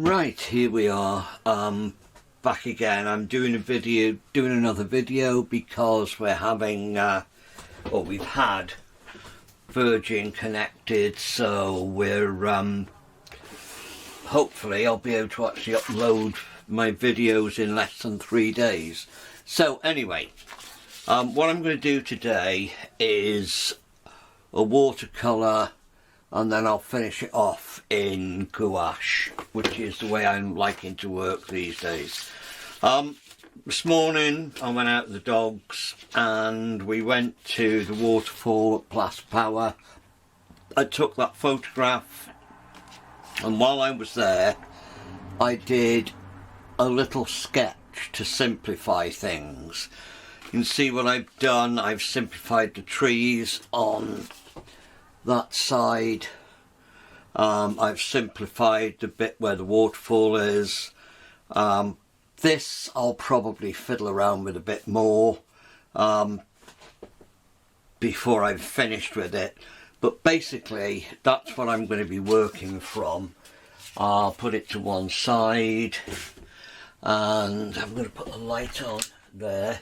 Right, here we are, back again. I'm doing another video because we're having, or we've had Virgin connected, so we're, hopefully I'll be able to actually upload my videos in less than 3 days. So anyway, what I'm going to do today is a watercolour, and then I'll finish it off in gouache, which is the way I'm liking to work these days. This morning I went out with the dogs and we went to the waterfall at Plas Power. I took that photograph, and while I was there I did a little sketch to simplify things. You can see what I've done. I've simplified the trees on that side. I've simplified the bit where the waterfall is. This I'll probably fiddle around with a bit more before I've finished with it, but basically that's what I'm going to be working from. I'll put it to one side and I'm going to put the light on there.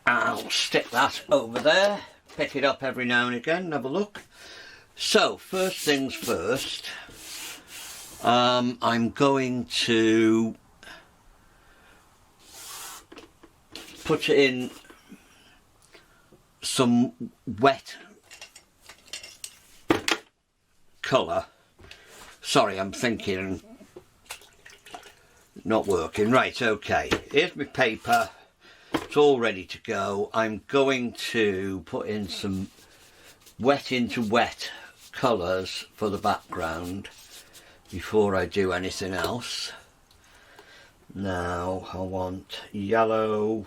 I'll stick that over there, pick it up every now and again and have a look. So first things first, I'm going to put in some wet colour. Sorry, I'm thinking, not working. Right, okay, here's my paper. It's all ready to go. I'm going to put in some wet into wet colours for the background before I do anything else. Now I want yellow,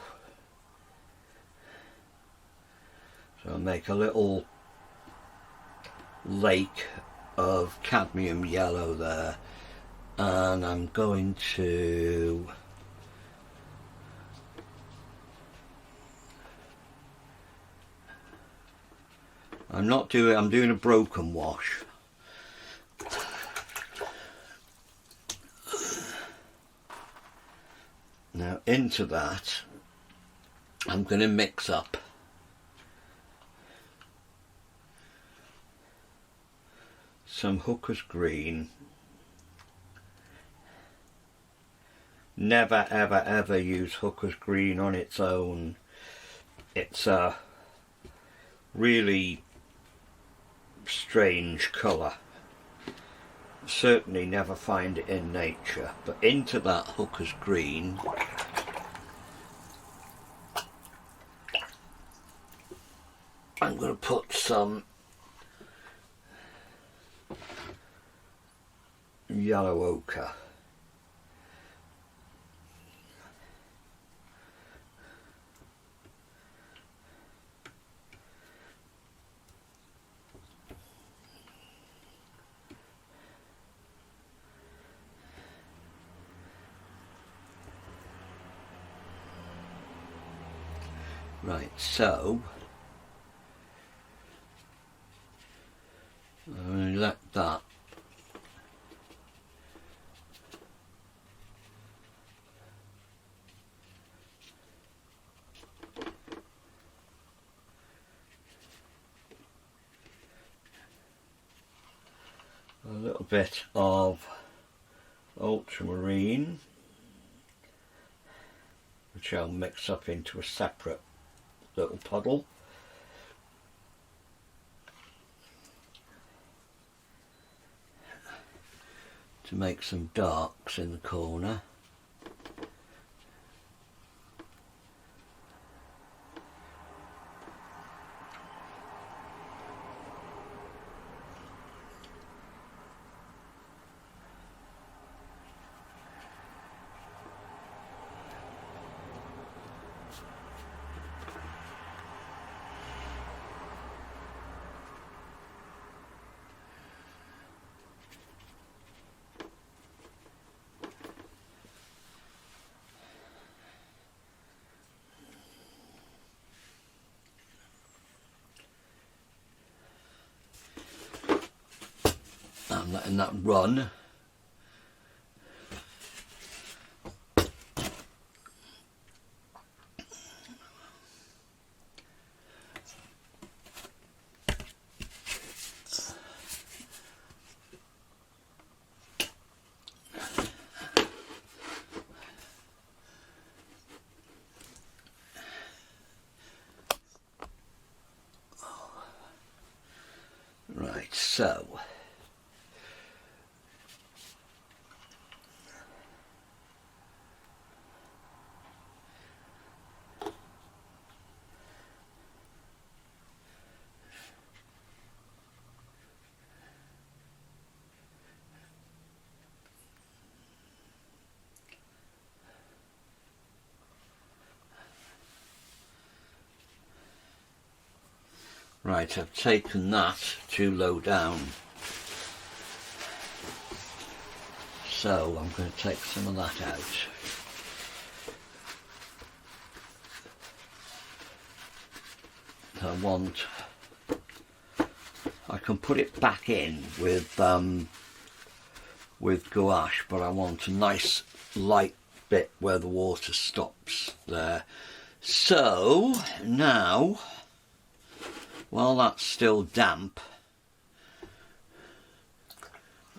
so I'll make a little lake of cadmium yellow there, and I'm going to I'm doing a broken wash. Now into that I'm going to mix up some Hooker's green. Never ever ever use Hooker's green on its own. It's a really strange colour. Certainly never find it in nature, but into that Hooker's green I'm going to put some yellow ochre. Right, so I'm going to let that a little bit of ultramarine, which I'll mix up into a separate little puddle. To make some darks in the corner. I'm letting that run so. Right, I've taken that too low down. So I'm going to take some of that out. I can put it back in with gouache, but I want a nice light bit where the water stops there. So now, while that's still damp,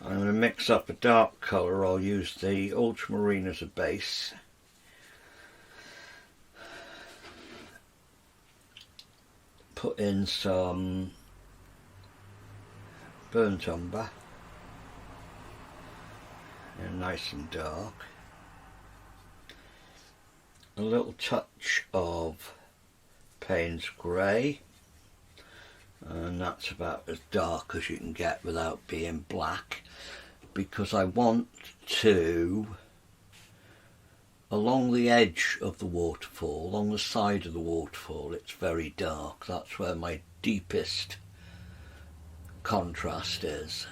I'm going to mix up a dark colour. I'll use the ultramarine as a base. Put in some burnt umber, and nice and dark. A little touch of Payne's grey, and that's about as dark as you can get without being black, because I want to, along the edge of the waterfall, along the side of the waterfall, it's very dark. That's where my deepest contrast is.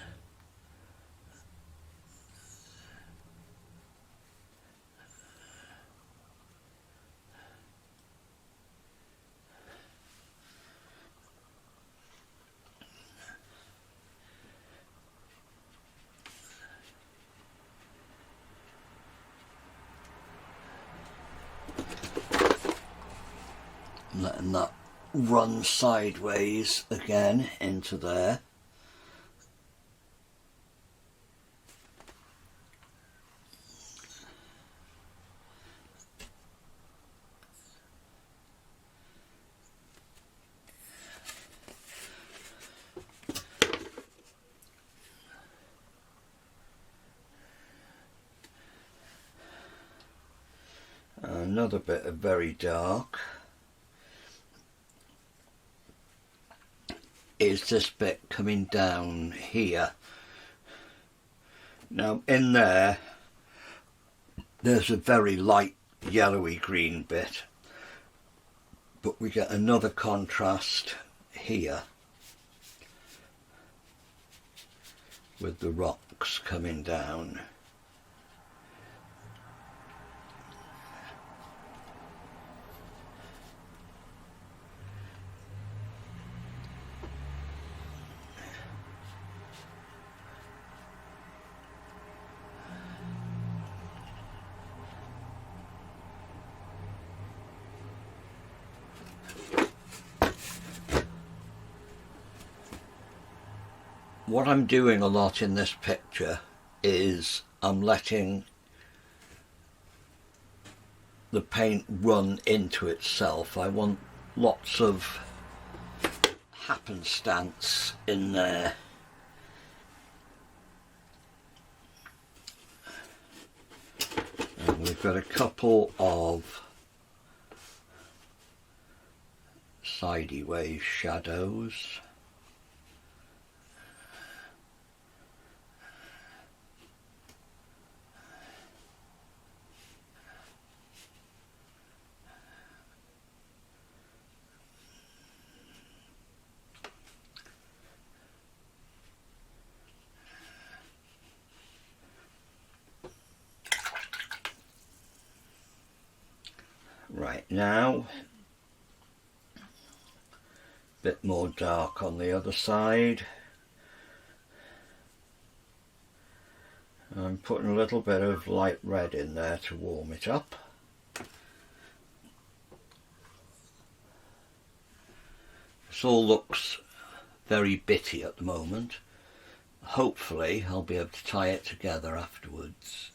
Letting that run sideways again into there. Another bit of very dark is this bit coming down here. Now in there's a very light yellowy green bit, but we get another contrast here with the rocks coming down. What I'm doing a lot in this picture is I'm letting the paint run into itself. I want lots of happenstance in there. And we've got a couple of sideways shadows. Right, now a bit more dark on the other side. I'm putting a little bit of light red in there to warm it up. This all looks very bitty at the moment. Hopefully I'll be able to tie it together afterwards.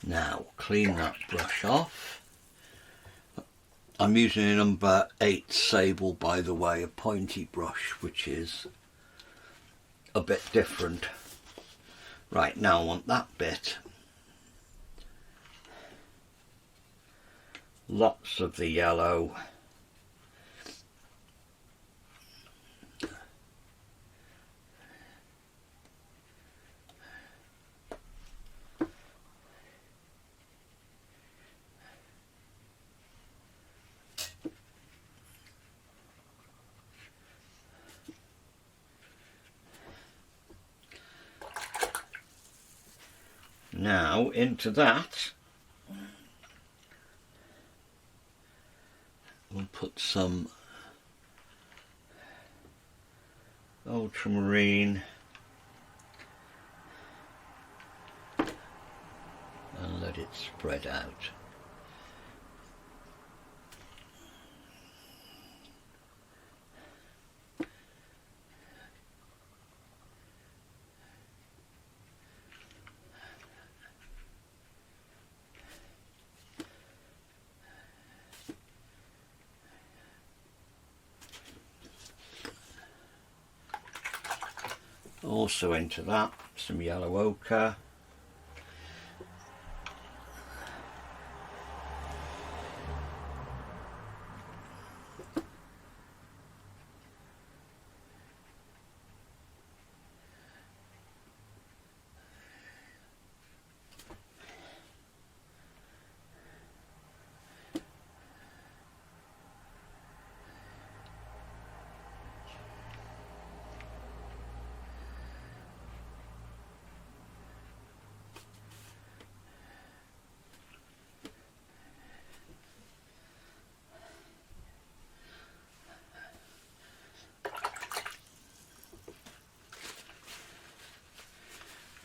Now clean that brush off. I'm using a number 8 Sable, by the way, a pointy brush, which is a bit different. Right, now I want that bit. Lots of the yellow. Now into that we'll put some ultramarine and let it spread out. Also into that, some yellow ochre.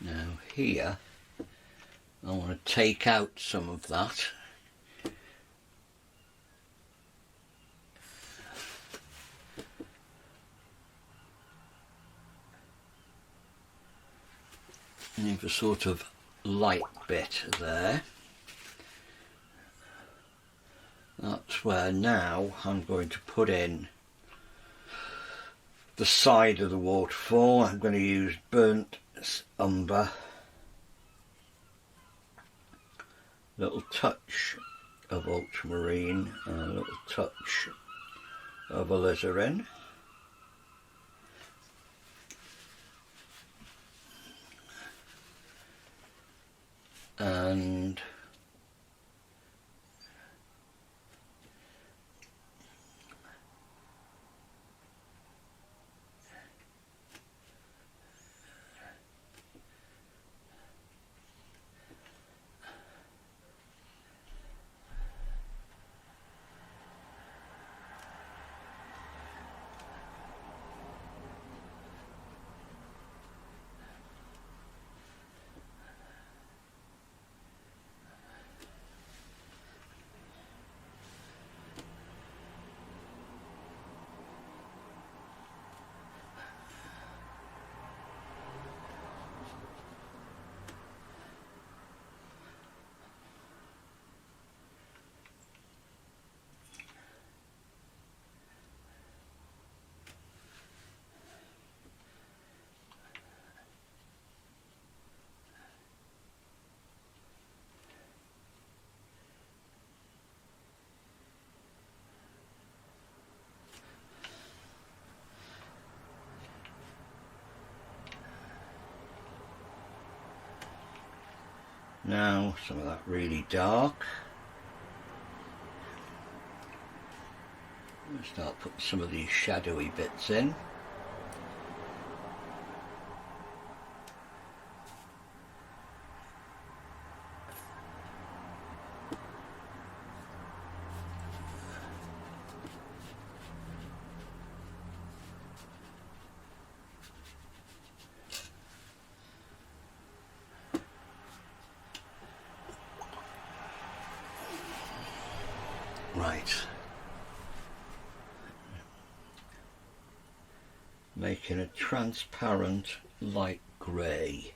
Now here I want to take out some of that. Leave a sort of light bit there. That's where now I'm going to put in the side of the waterfall. I'm going to use burnt umber, little touch of ultramarine and a little touch of alizarin. And now some of that really dark. I'm going to start putting some of these shadowy bits in. Right, making a transparent light grey.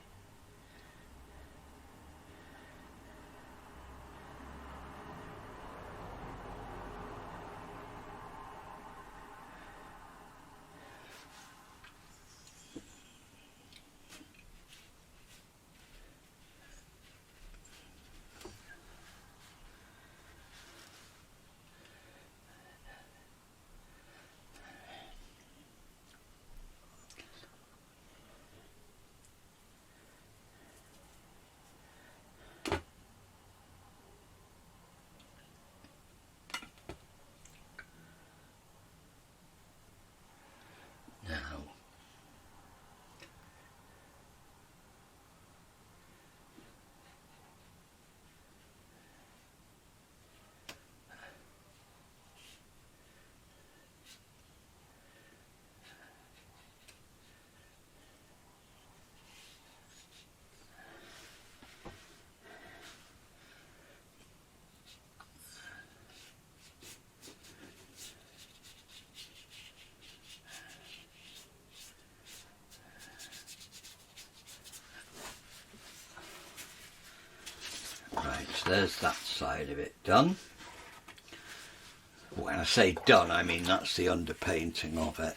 there's that side of it done. When I say done, I mean that's the underpainting of it.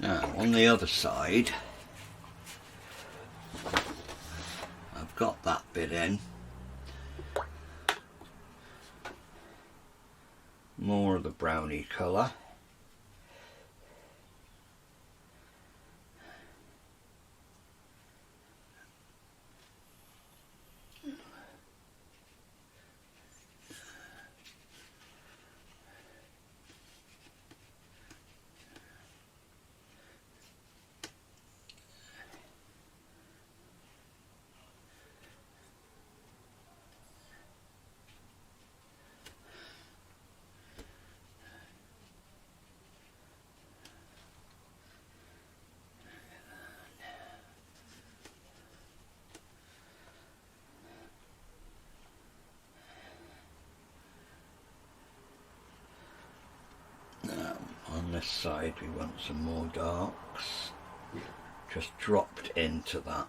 Now on the other side, I've got that bit in. More of the brownie colour. Now on this side we want some more darks, just dropped into that.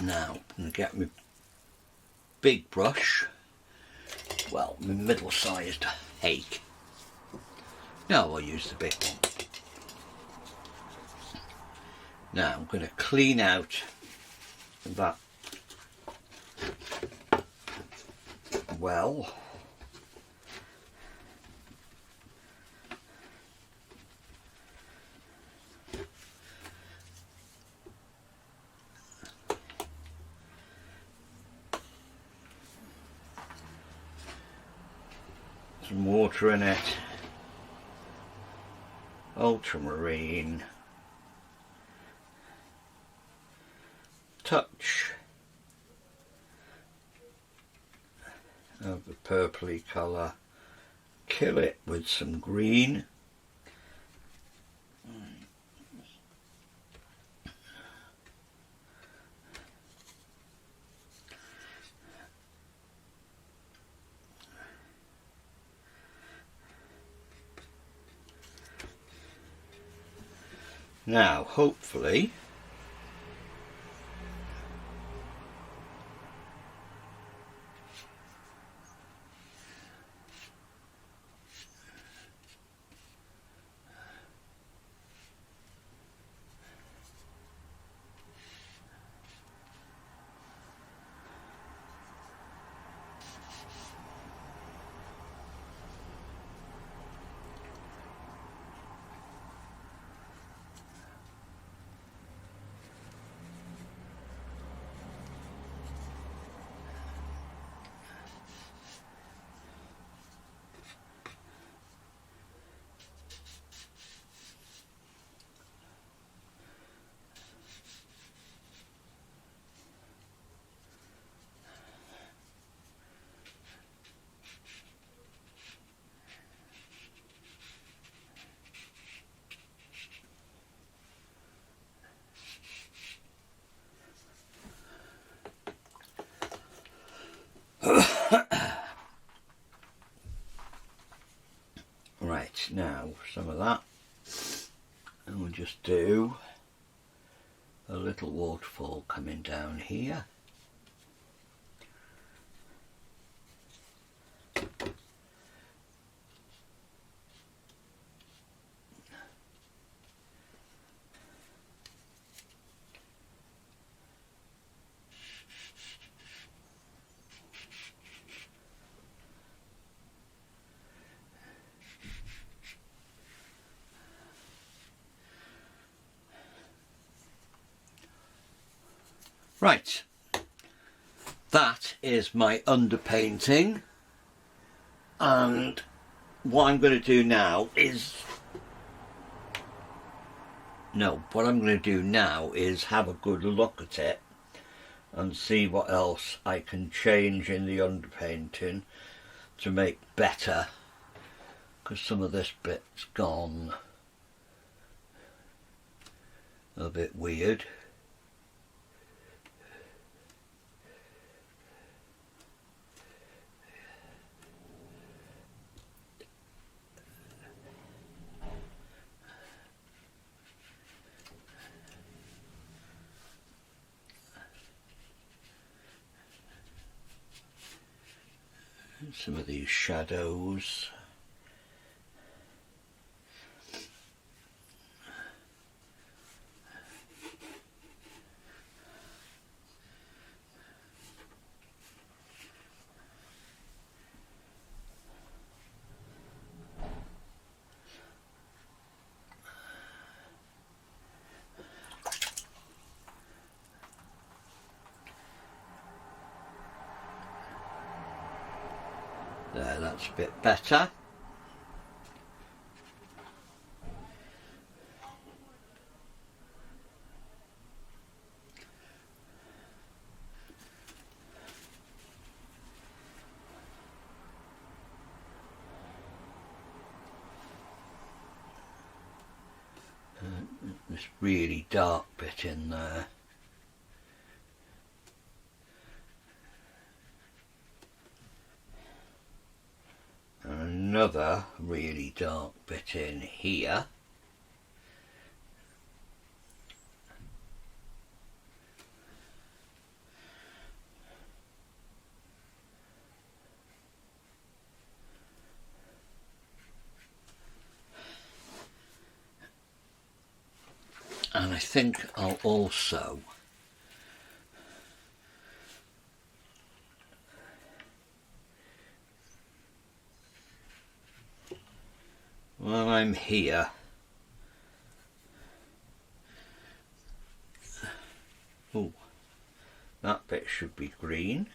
Now I'm going to get my big brush, well, my middle-sized hake. No, I'll use the big one. Now I'm going to clean out that well. Some water in it, ultramarine, touch of the purpley colour, kill it with some green. Now, hopefully, Right, now some of that, and we'll just do a little waterfall coming down here. Right, that is my underpainting, and what I'm going to do now is have a good look at it and see what else I can change in the underpainting to make better, because some of this bit's gone a bit weird. Some of these shadows. There, that's a bit better. This really dark bit in there. Another really dark bit in here. And I think I'll also while I'm here, oh, that bit should be green.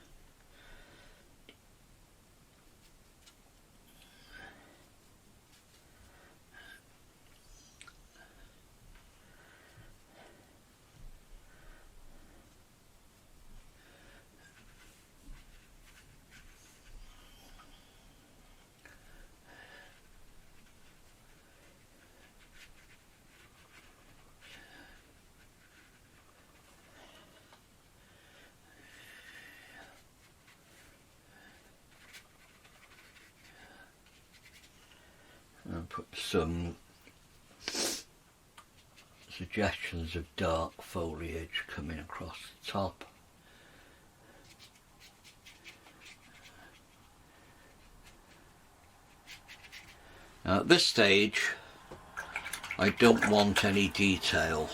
And put some suggestions of dark foliage coming across the top. Now at this stage I don't want any detail.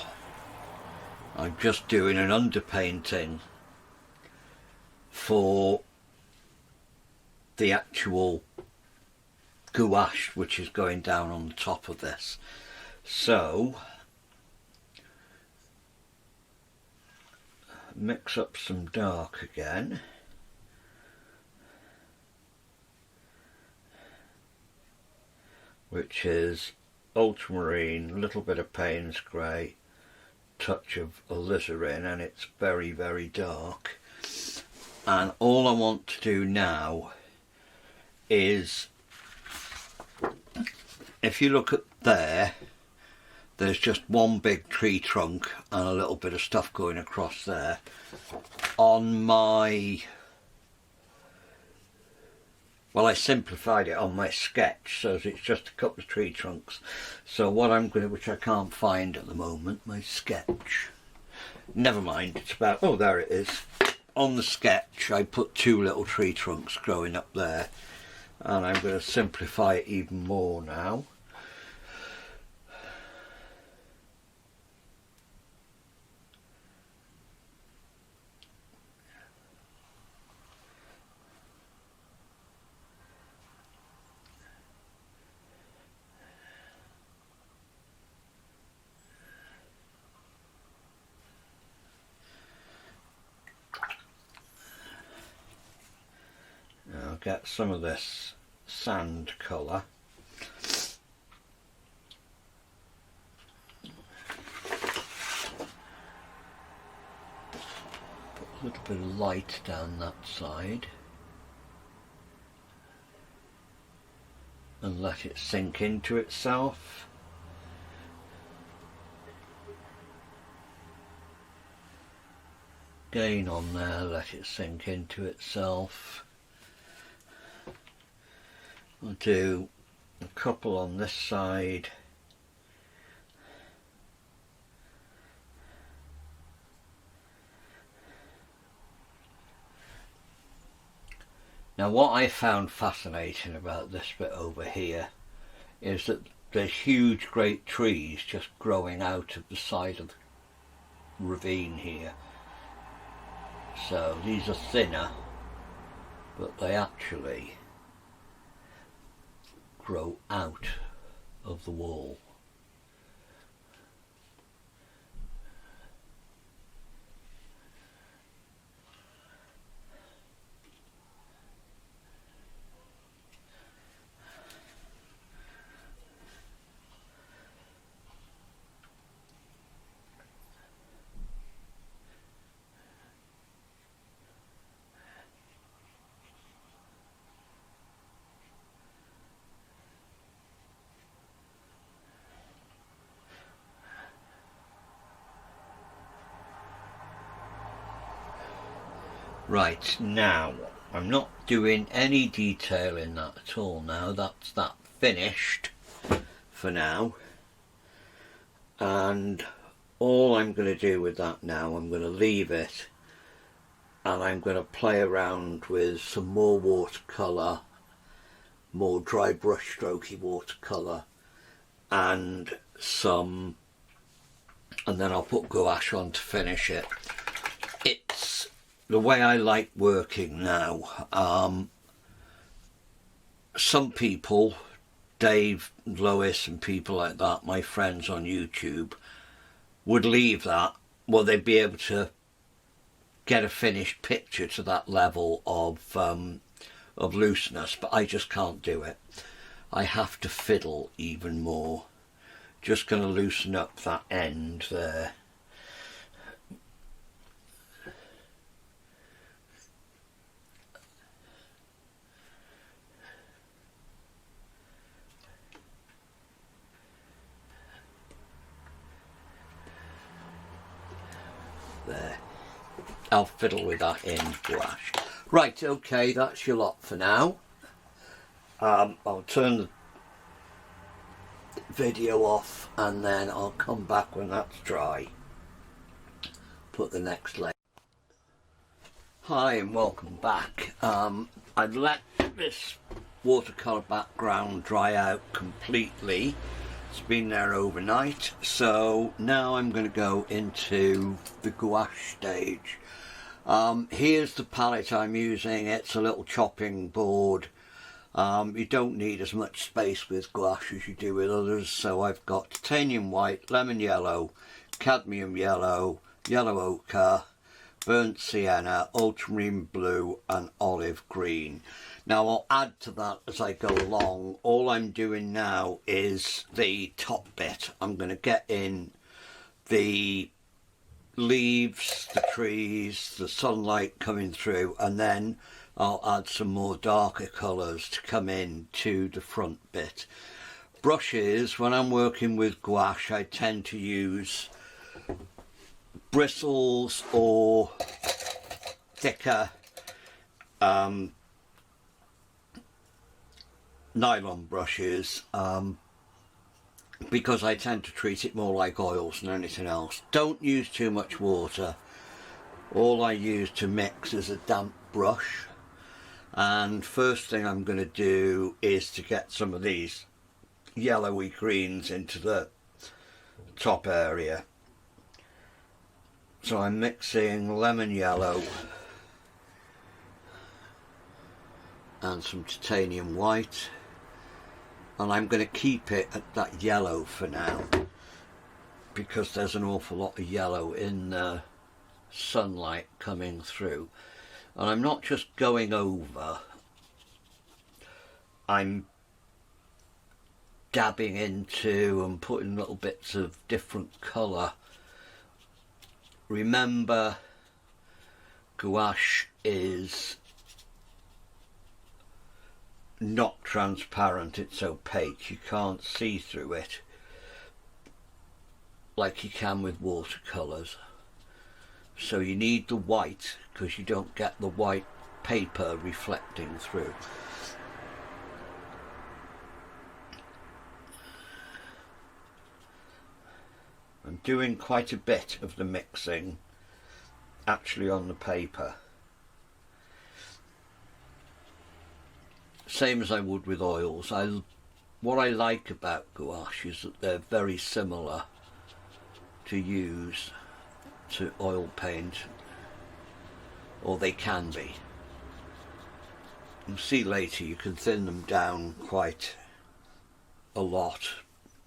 I'm just doing an underpainting for the actual gouache which is going down on the top of this. So mix up some dark again. Which is ultramarine, a little bit of Payne's grey, touch of alizarin, and it's very, very dark. And all I want to do now is, if you look at there, there's just one big tree trunk and a little bit of stuff going across there. On my well, I simplified it on my sketch, so it's just a couple of tree trunks. So what I'm going to, which I can't find at the moment, my sketch. Never mind, it's about, oh, there it is. On the sketch, I put 2 little tree trunks growing up there. And I'm going to simplify it even more now. I'll get some of this sand colour. Put a little bit of light down that side. And let it sink into itself. Again on there, let it sink into itself. I'll do a couple on this side. Now what I found fascinating about this bit over here is that there's huge great trees just growing out of the side of the ravine here. So these are thinner, but they actually grow out of the wall. Right, now I'm not doing any detail in that at all now. That's that finished for now. And all I'm going to do with that now, I'm going to leave it and I'm going to play around with some more watercolour, more dry brush strokey watercolour, and then I'll put gouache on to finish it. It's the way I like working now. Some people, Dave, Lois and people like that, my friends on YouTube, would leave that, well, they'd be able to get a finished picture to that level of looseness, but I just can't do it. I have to fiddle even more. Just going to loosen up that end there. There. I'll fiddle with that in gouache. Right, okay, that's your lot for now. I'll turn the video off and then I'll come back when that's dry. Put the next layer. Hi and welcome back. I've let this watercolour background dry out completely. It's been there overnight, so now I'm going to go into the gouache stage. Here's the palette I'm using. It's a little chopping board. You don't need as much space with gouache as you do with others, so I've got titanium white, lemon yellow, cadmium yellow, yellow ochre, burnt sienna, ultramarine blue and olive green. Now I'll add to that as I go along. All I'm doing now is the top bit. I'm going to get in the leaves, the trees, the sunlight coming through, and then I'll add some more darker colours to come in to the front bit. Brushes, when I'm working with gouache, I tend to use bristles or thicker nylon brushes, because I tend to treat it more like oils than anything else. Don't use too much water. All I use to mix is a damp brush, and first thing I'm going to do is to get some of these yellowy greens into the top area. So I'm mixing lemon yellow and some titanium white, and I'm going to keep it at that yellow for now because there's an awful lot of yellow in the sunlight coming through. And I'm not just going over, I'm dabbing into and putting little bits of different colour. Remember, gouache is not transparent, it's opaque. You can't see through it like you can with watercolours. So you need the white because you don't get the white paper reflecting through. I'm doing quite a bit of the mixing actually on the paper, same as I would with oils. What I like about gouache is that they're very similar to use to oil paint, or they can be. You'll see later you can thin them down quite a lot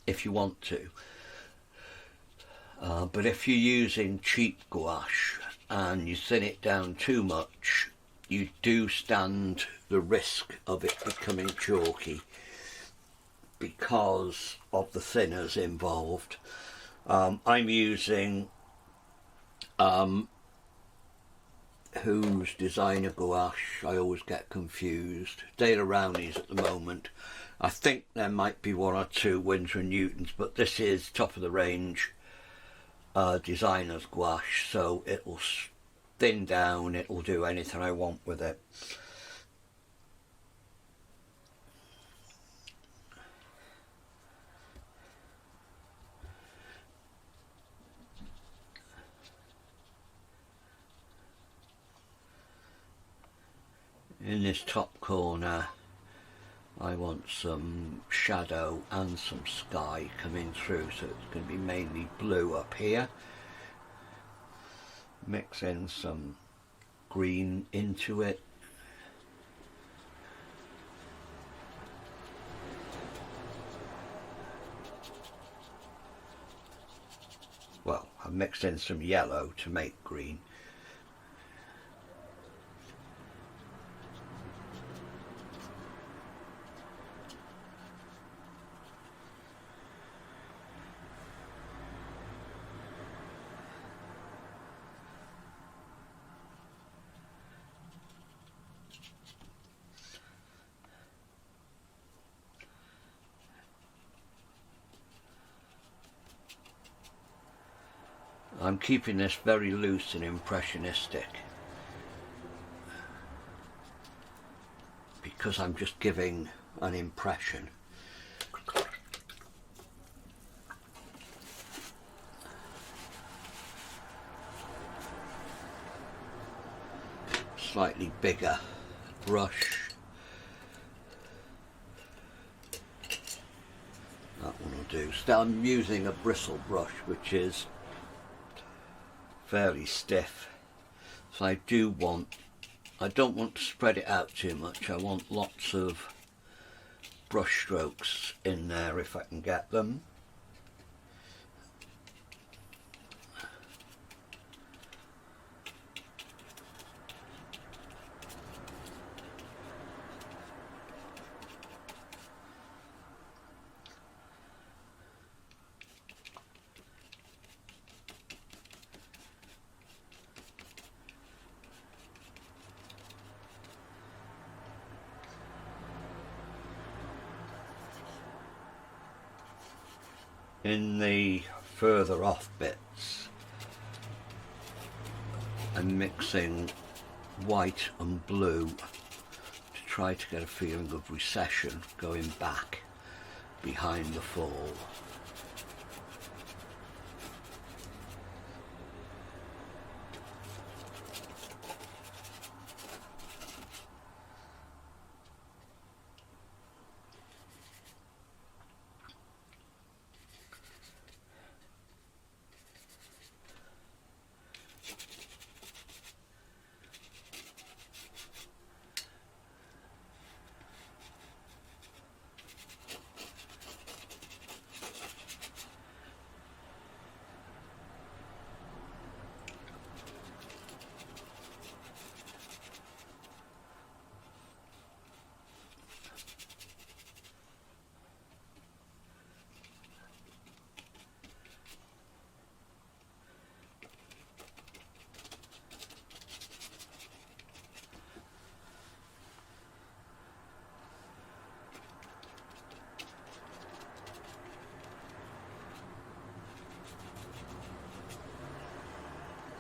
if you want to. But if you're using cheap gouache and you thin it down too much, you do stand the risk of it becoming chalky because of the thinners involved. I'm using whose designer gouache, I always get confused. Dale Rowney's at the moment. I think there might be one or two Winsor & Newtons, but this is top of the range designer's gouache, so it'll thin down, it'll do anything I want with it. In this top corner I want some shadow and some sky coming through, so it's going to be mainly blue up here. Mix in some green into it. Well, I've mixed in some yellow to make green. I'm keeping this very loose and impressionistic because I'm just giving an impression. Slightly bigger brush. That one will do. So I'm using a bristle brush which is fairly stiff, so I don't want to spread it out too much. I want lots of brush strokes in there if I can get them. In the further off bits, I'm mixing white and blue to try to get a feeling of recession going back behind the fall.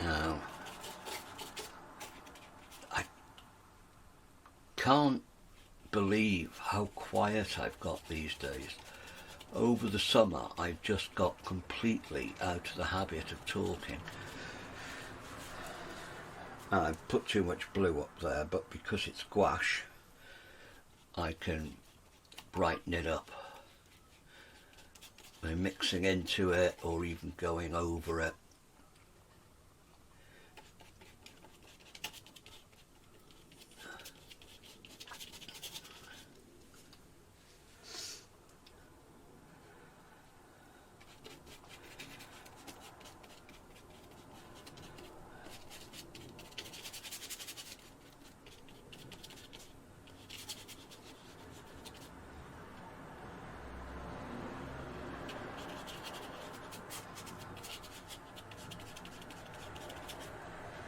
Now, I can't believe how quiet I've got these days. Over the summer I've just got completely out of the habit of talking. And I've put too much blue up there, but because it's gouache I can brighten it up by mixing into it or even going over it.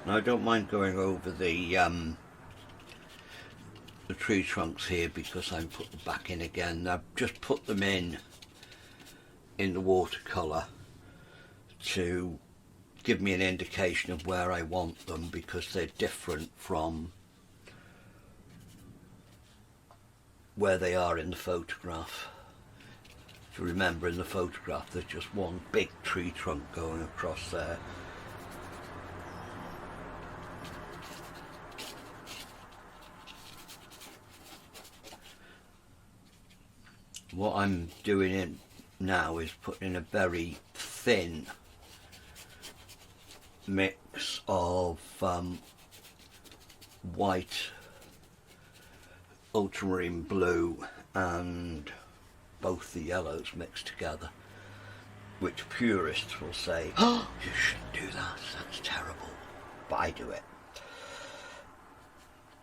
Now, I don't mind going over the tree trunks here because I put them back in again. I've just put them in the watercolour to give me an indication of where I want them, because they're different from where they are in the photograph. If you remember, in the photograph there's just one big tree trunk going across there. What I'm doing in now is putting in a very thin mix of white, ultramarine blue and both the yellows mixed together, which purists will say, oh, you shouldn't do that, that's terrible, but I do it.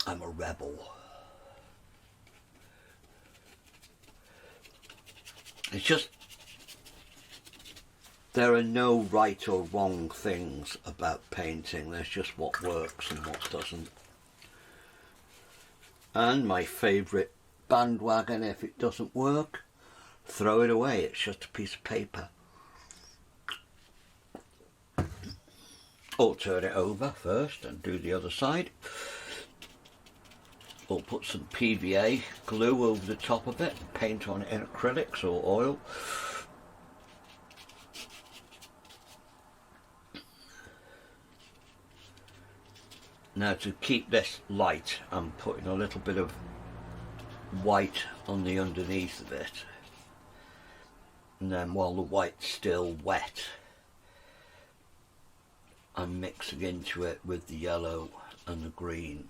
I'm a rebel. It's just, there are no right or wrong things about painting, there's just what works and what doesn't. And my favourite bandwagon, if it doesn't work, throw it away, it's just a piece of paper. Or turn it over first and do the other side. Or put some PVA glue over the top of it and paint on it in acrylics or oil. Now, to keep this light, I'm putting a little bit of white on the underneath of it, and then while the white's still wet I'm mixing into it with the yellow and the green.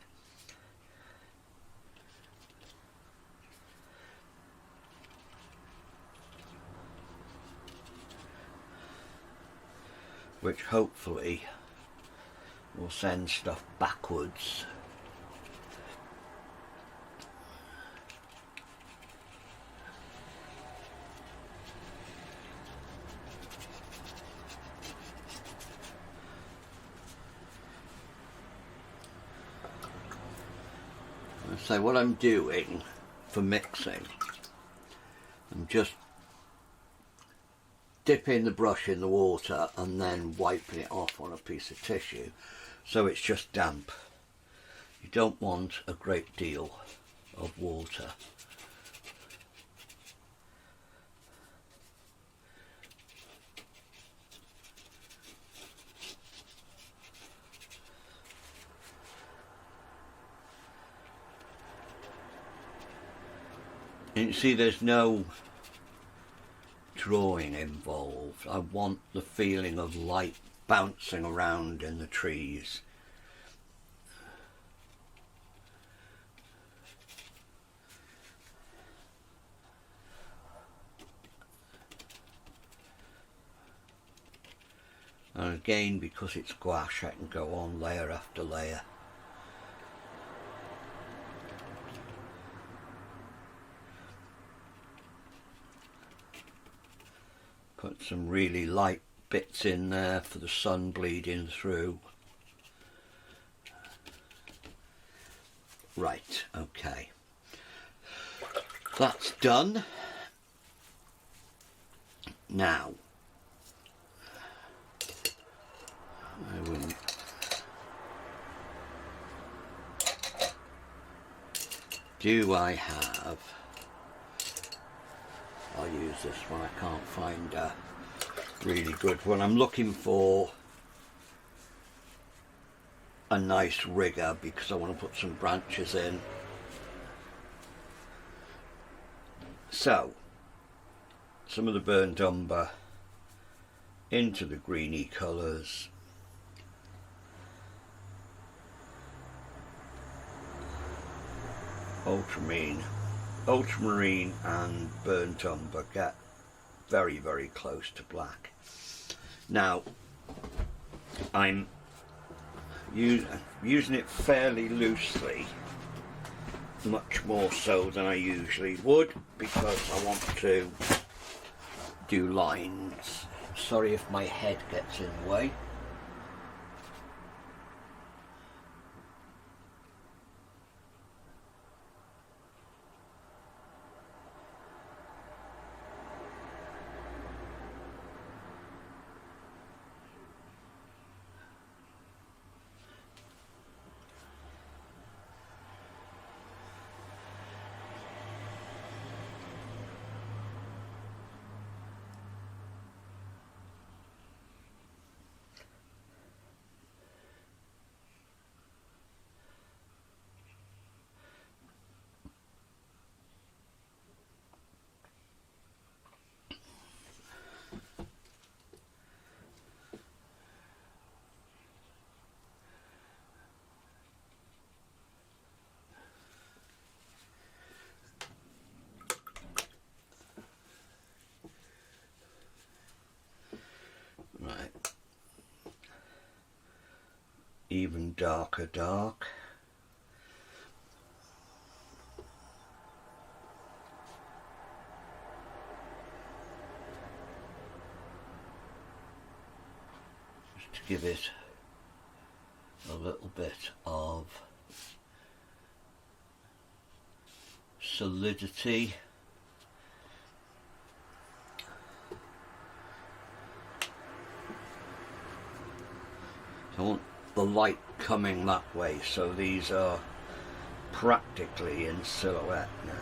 Which hopefully will send stuff backwards. So what I'm doing for mixing, I'm just dipping the brush in the water and then wiping it off on a piece of tissue so it's just damp. You don't want a great deal of water. And you see there's no drawing involved. I want the feeling of light bouncing around in the trees. And again, because it's gouache, I can go on layer after layer. Put some really light bits in there for the sun bleeding through. Right, okay. That's done. Now, I wouldn't. Do I have? I'll use this one. I can't find a really good one. I'm looking for a nice rigger because I want to put some branches in. So, some of the burnt umber into the greeny colours. Ultramarine and burnt umber get very, very close to black. Now, I'm using it fairly loosely, much more so than I usually would, because I want to do lines. Sorry if my head gets in the way. Right, even darker dark. Just to give it a little bit of solidity. I want the light coming that way, so these are practically in silhouette now.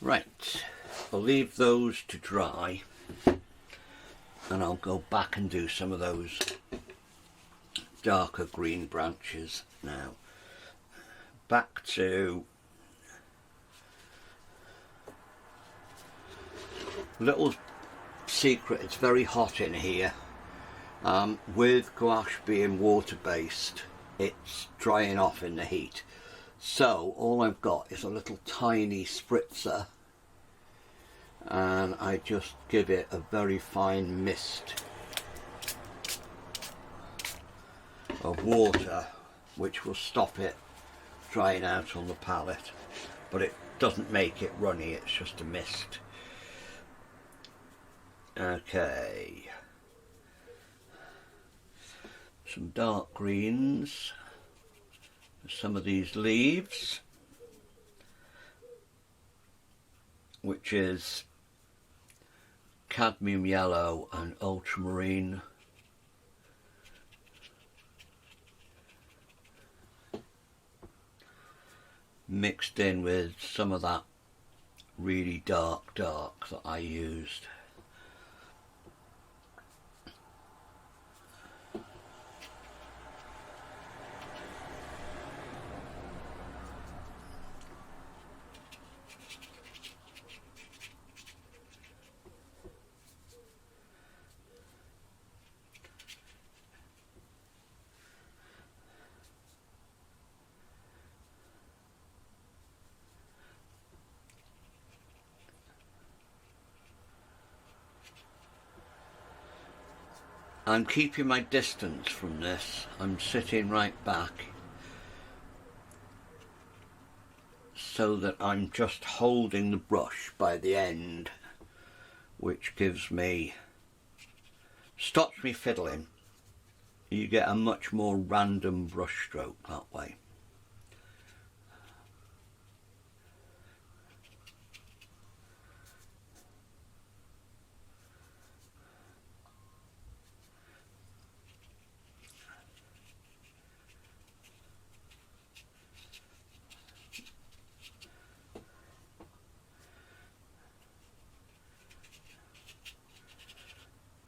Right, I'll leave those to dry and I'll go back and do some of those darker green branches now. Back to little secret, it's very hot in here. With gouache being water based, it's drying off in the heat. So all I've got is a little tiny spritzer and I just give it a very fine mist of water, which will stop it drying out on the palette, but it doesn't make it runny, it's just a mist. Okay, some dark greens, some of these leaves, which is cadmium yellow and ultramarine. Mixed in with some of that really dark that I used. I'm keeping my distance from this. I'm sitting right back so that I'm just holding the brush by the end, which gives me, stops me fiddling. You get a much more random brush stroke that way.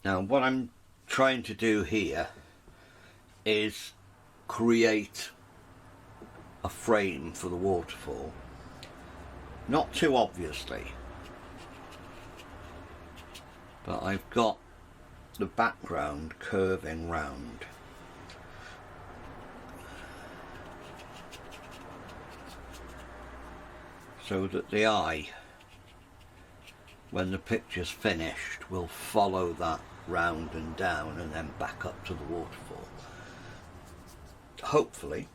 Now what I'm trying to do here is create a frame for the waterfall, not too obviously, but I've got the background curving round. So that the eye, when the picture's finished, will follow that round and down and then back up to the waterfall. Hopefully.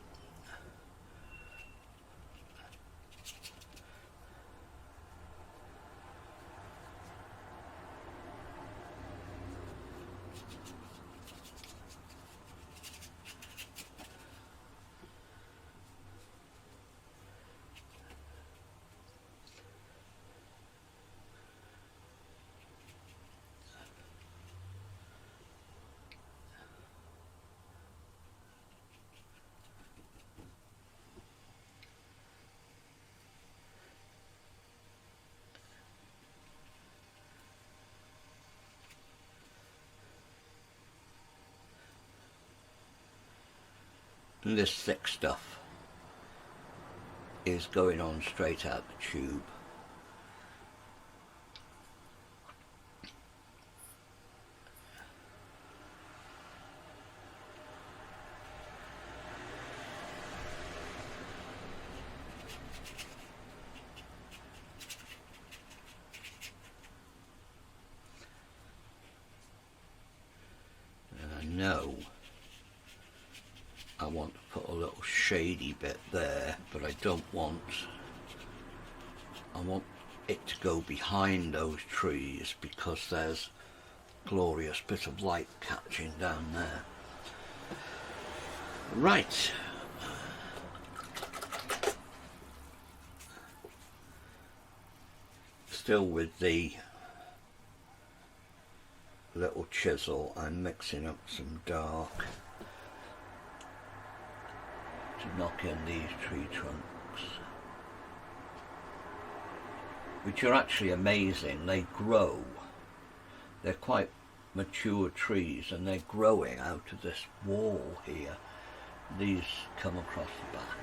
And this thick stuff is going on straight out the tube. And I know I want to put a little shady bit there, but I don't want, I want it to go behind those trees because there's a glorious bit of light catching down there. Right. Still with the little chisel, I'm mixing up some dark to knock in these tree trunks. which are actually amazing. They grow. They're quite mature trees and they're growing out of this wall here. These come across the back.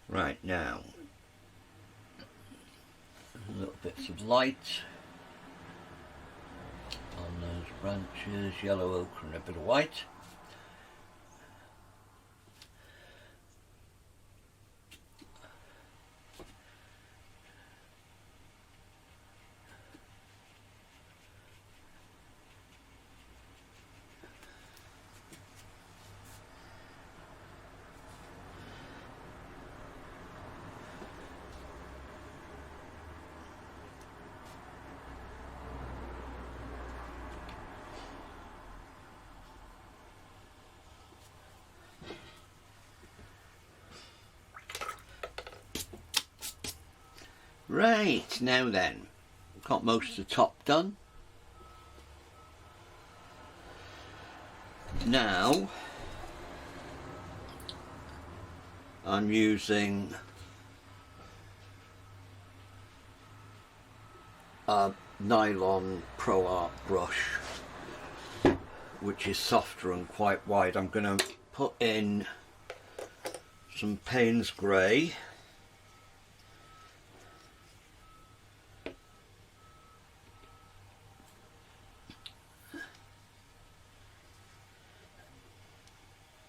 Right, now little bits of light on those branches, yellow ochre and a bit of white. Right, now then, got most of the top done. Now I'm using a nylon Pro Art brush, which is softer and quite wide. I'm going to put in some Payne's Grey,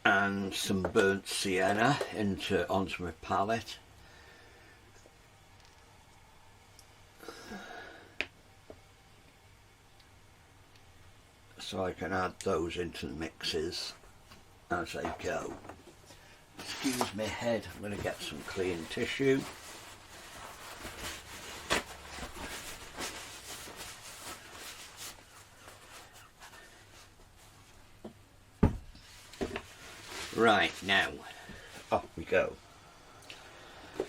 and some burnt sienna onto my palette. So I can add those into the mixes as I go. Excuse my head, I'm going to get some clean tissue. Right, now, off we go. I'm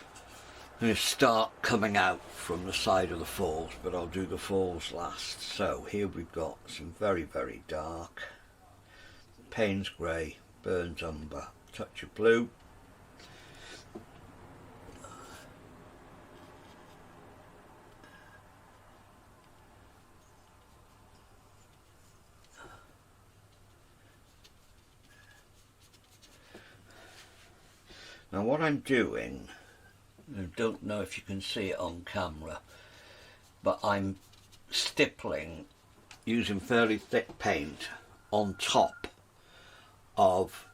going to start coming out from the side of the falls, but I'll do the falls last. So here we've got some very, very dark Payne's Grey, burnt umber, touch of blue. Now what I'm doing, I don't know if you can see it on camera, but I'm stippling using fairly thick paint on top of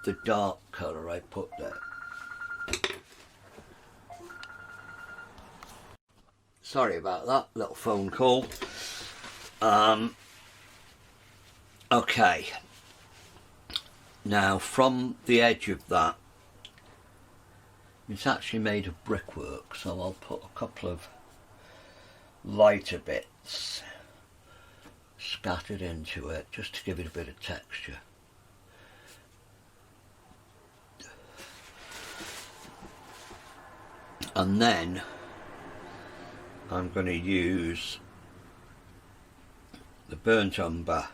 the dark colour I put there. Sorry about that, little phone call. Okay, now from the edge of that, it's actually made of brickwork, so I'll put a couple of lighter bits scattered into it just to give it a bit of texture. And then I'm going to use the burnt umber,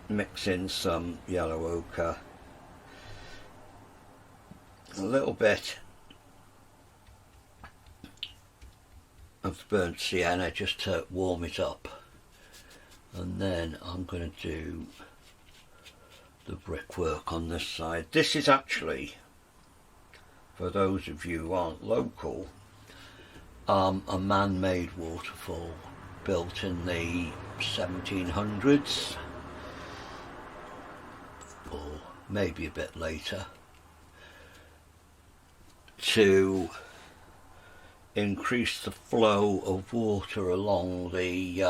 mix in some yellow ochre, a little bit of burnt sienna just to warm it up, and then I'm going to do the brickwork on this side. This is actually, for those of you who aren't local, a man-made waterfall built in the 1700s or maybe a bit later, to increase the flow of water along the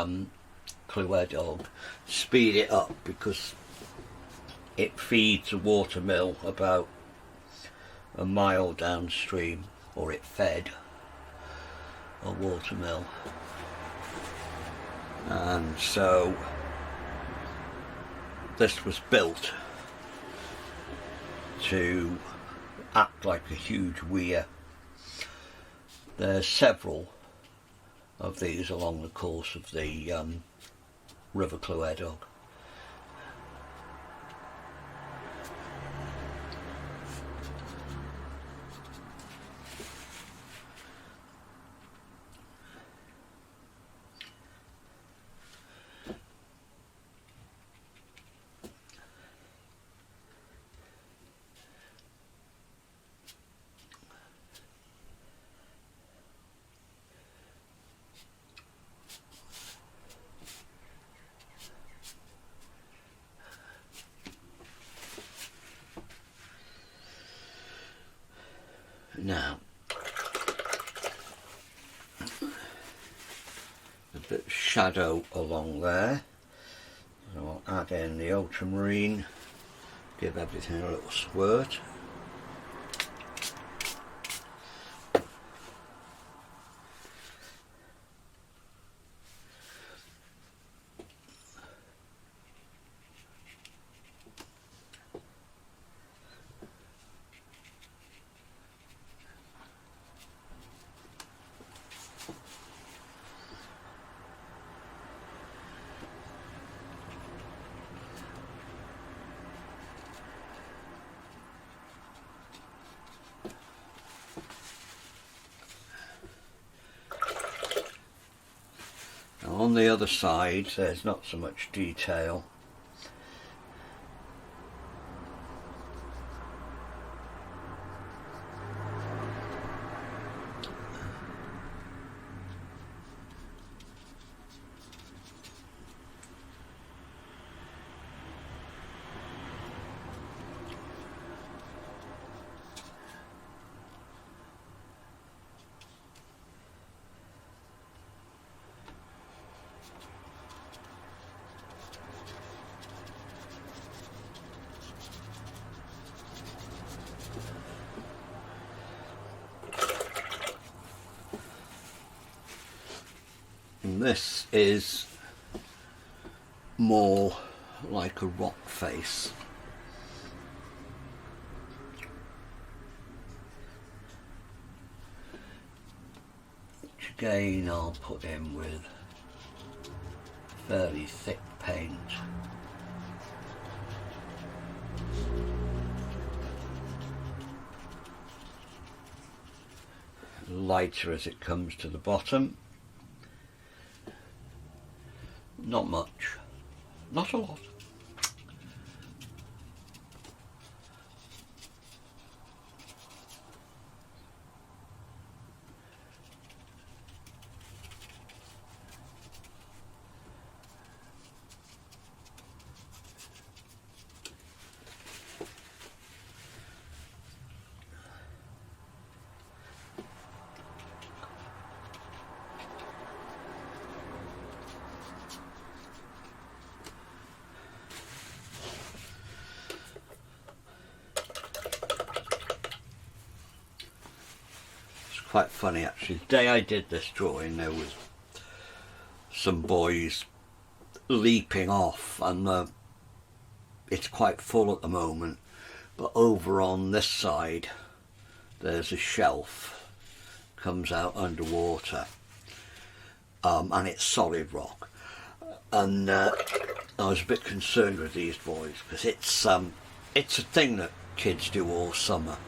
Clywedog, speed it up, because it feeds a watermill about a mile downstream, or it fed a watermill, and so this was built to act like a huge weir. There's several of these along the course of the River Clywedog, Now, a bit of shadow along there, so I'll add in the ultramarine, give everything a little squirt. On the other side there's not so much detail. And this is more like a rock face. Which again I'll put in with fairly thick paint. Lighter as it comes to the bottom. Not much, not a lot. Quite funny actually. The day I did this drawing there was some boys leaping off, and it's quite full at the moment, but over on this side there's a shelf comes out underwater, and it's solid rock, and I was a bit concerned with these boys because it's a thing that kids do all summer.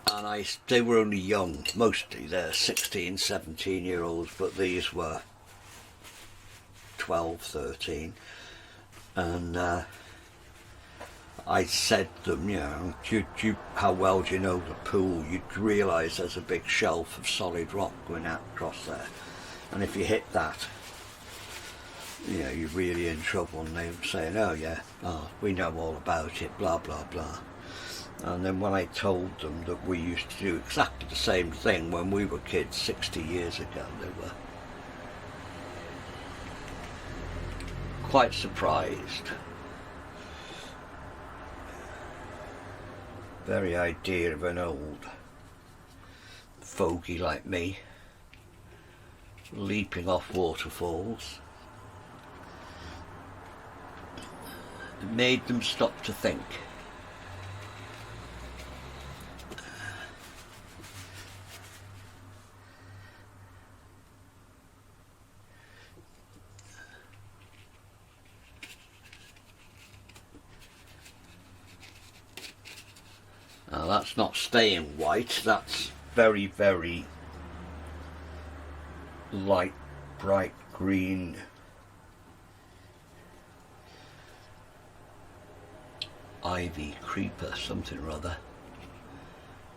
And they were only young, mostly they're 16, 17-year-olds, but these were 12, 13, and I said to them, you know, how well do you know the pool? You'd realise there's a big shelf of solid rock going out across there, and if you hit that, you know, you're really in trouble. And they were saying, oh yeah, we know all about it, blah blah blah. And then when I told them that we used to do exactly the same thing when we were kids 60 years ago, they were quite surprised. Very idea of an old fogey like me leaping off waterfalls. It made them stop to think. Now that's not staying white, that's very, very light, bright green. Ivy creeper, something or other,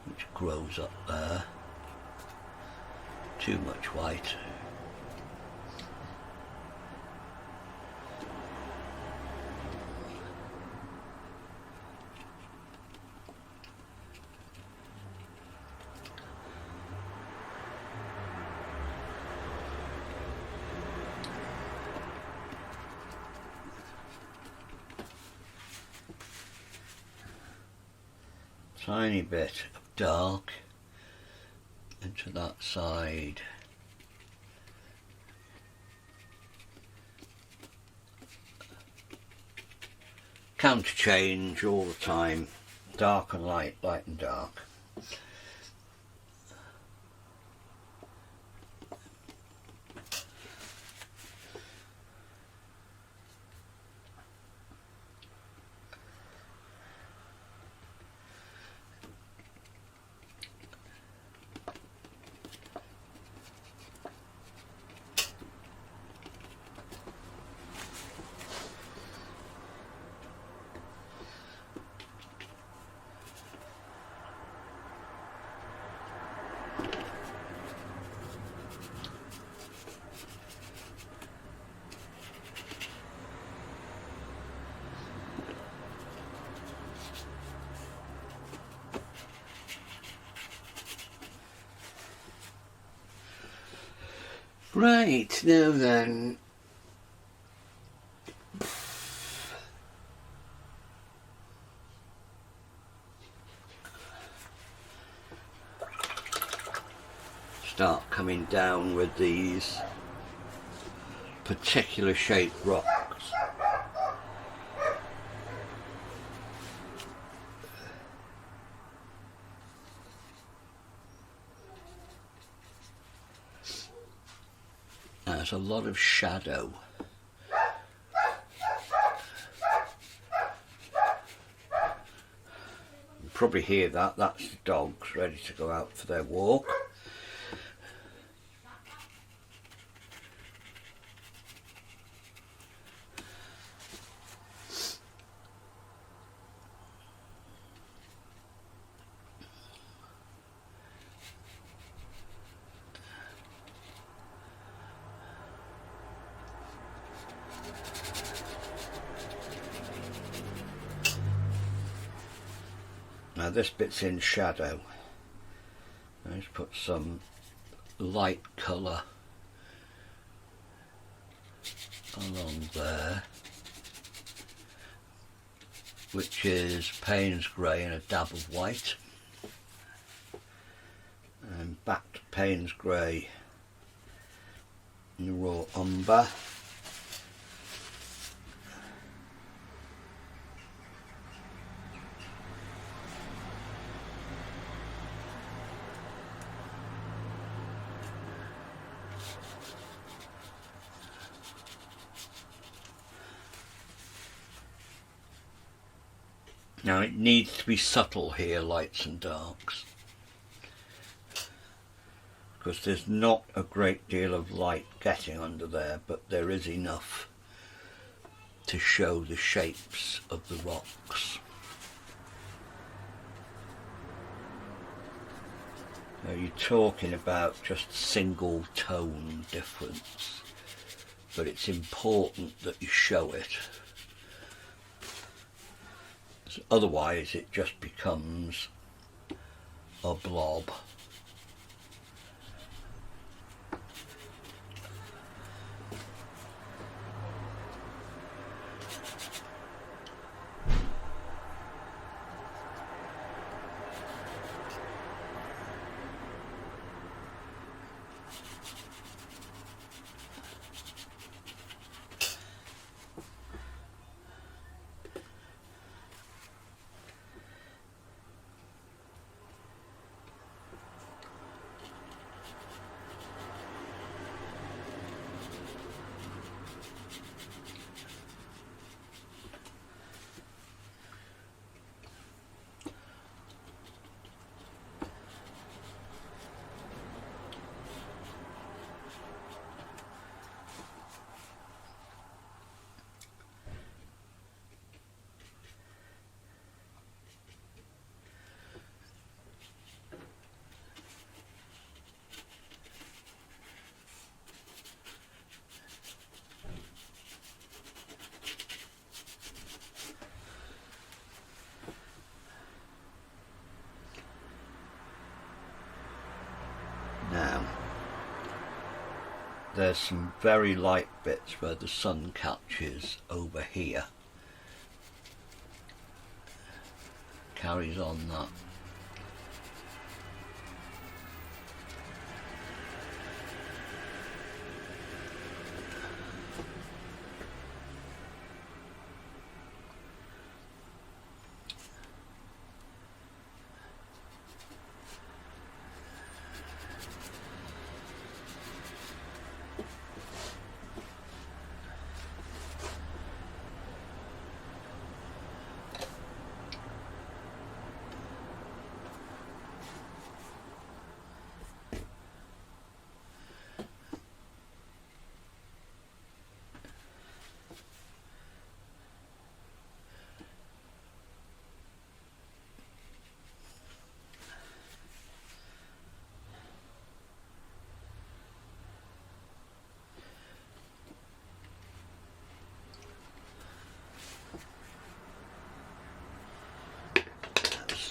which grows up there. Too much white. tiny bit of dark into that side. Counter change all the time, dark and light, light and dark. Right, now then, start coming down with these particular shaped rocks. There's a lot of shadow. You probably hear that, that's the dogs ready to go out for their walk. Now this bit's in shadow. Let's put some light colour along there, which is Payne's grey and a dab of white, and back to Payne's grey and raw umber. Now it needs to be subtle here, lights and darks, because there's not a great deal of light getting under there, but there is enough to show the shapes of the rocks. Now you're talking about just single tone difference, but it's important that you show it. Otherwise it just becomes a blob. Now, there's some very light bits where the sun catches over here. Carries on that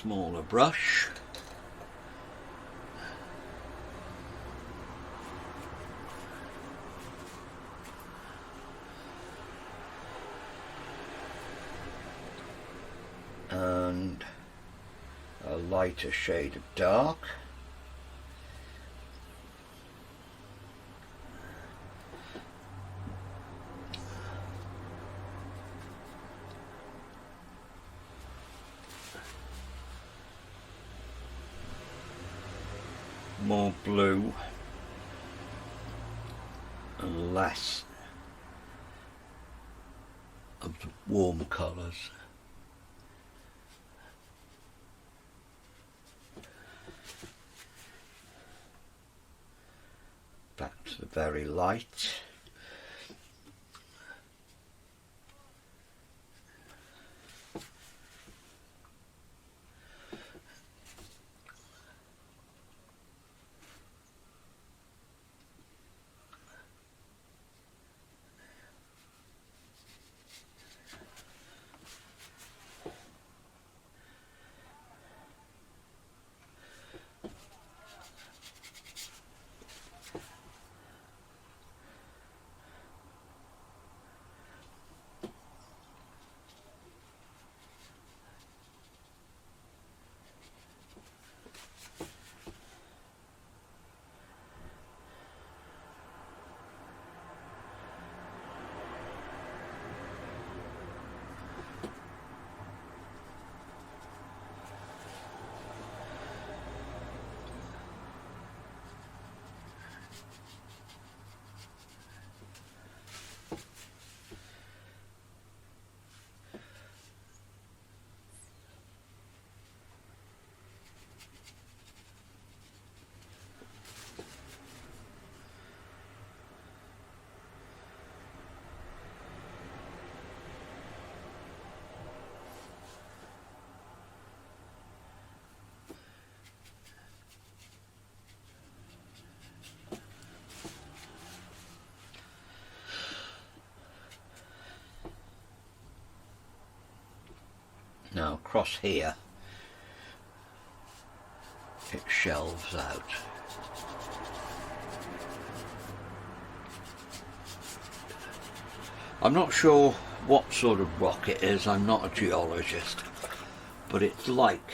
smaller brush. And a lighter shade of dark. More blue and less of the warm colours. Back to the very light. Now across here it shelves out. I'm not sure what sort of rock it is, I'm not a geologist, but it's like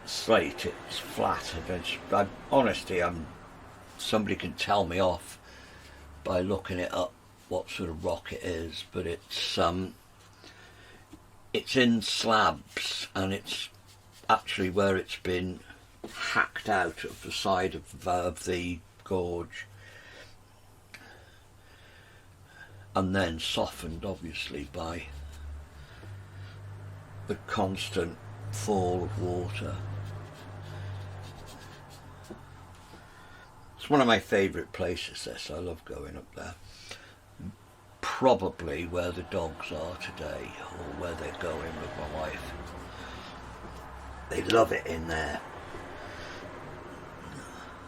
slate, it's flat, and honestly, somebody can tell me off by looking it up what sort of rock it is, but it's in slabs, and it's actually where it's been hacked out of the side of the gorge and then softened obviously by the constant fall of water. It's one of my favourite places, this. I love going up there. Probably where the dogs are today, or where they're going with my wife. They love it in there.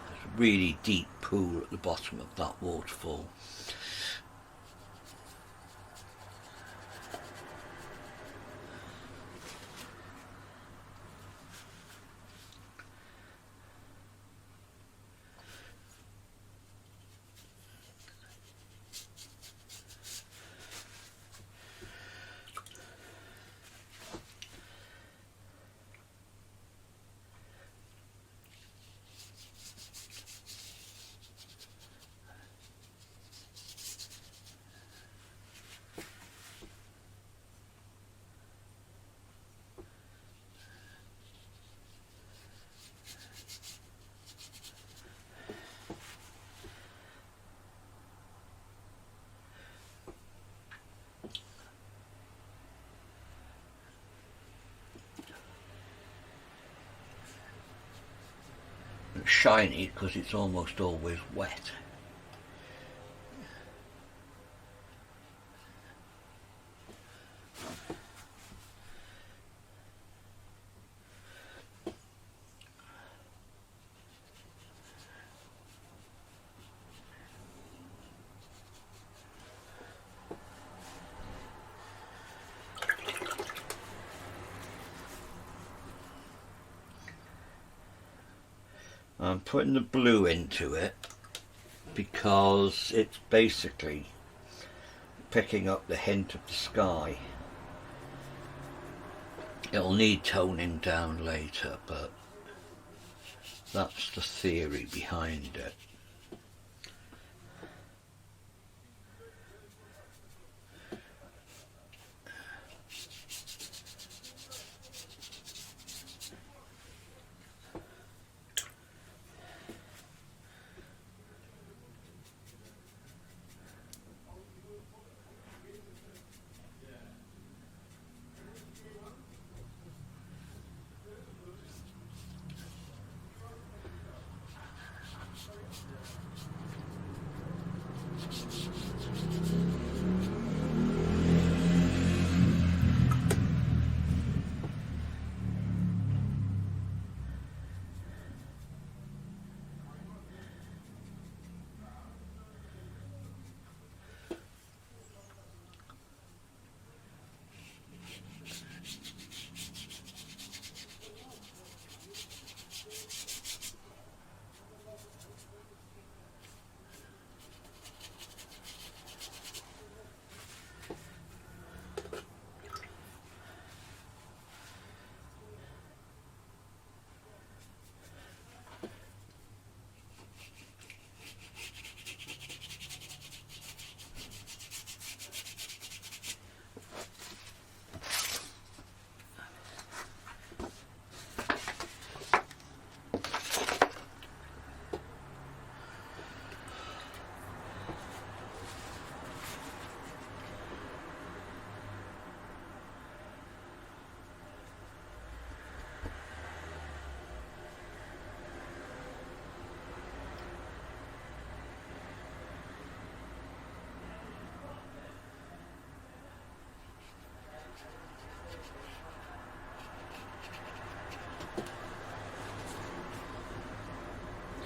There's a really deep pool at the bottom of that waterfall. Shiny because it's almost always wet. I'm putting the blue into it because it's basically picking up the hint of the sky. It'll need toning down later, but that's the theory behind it.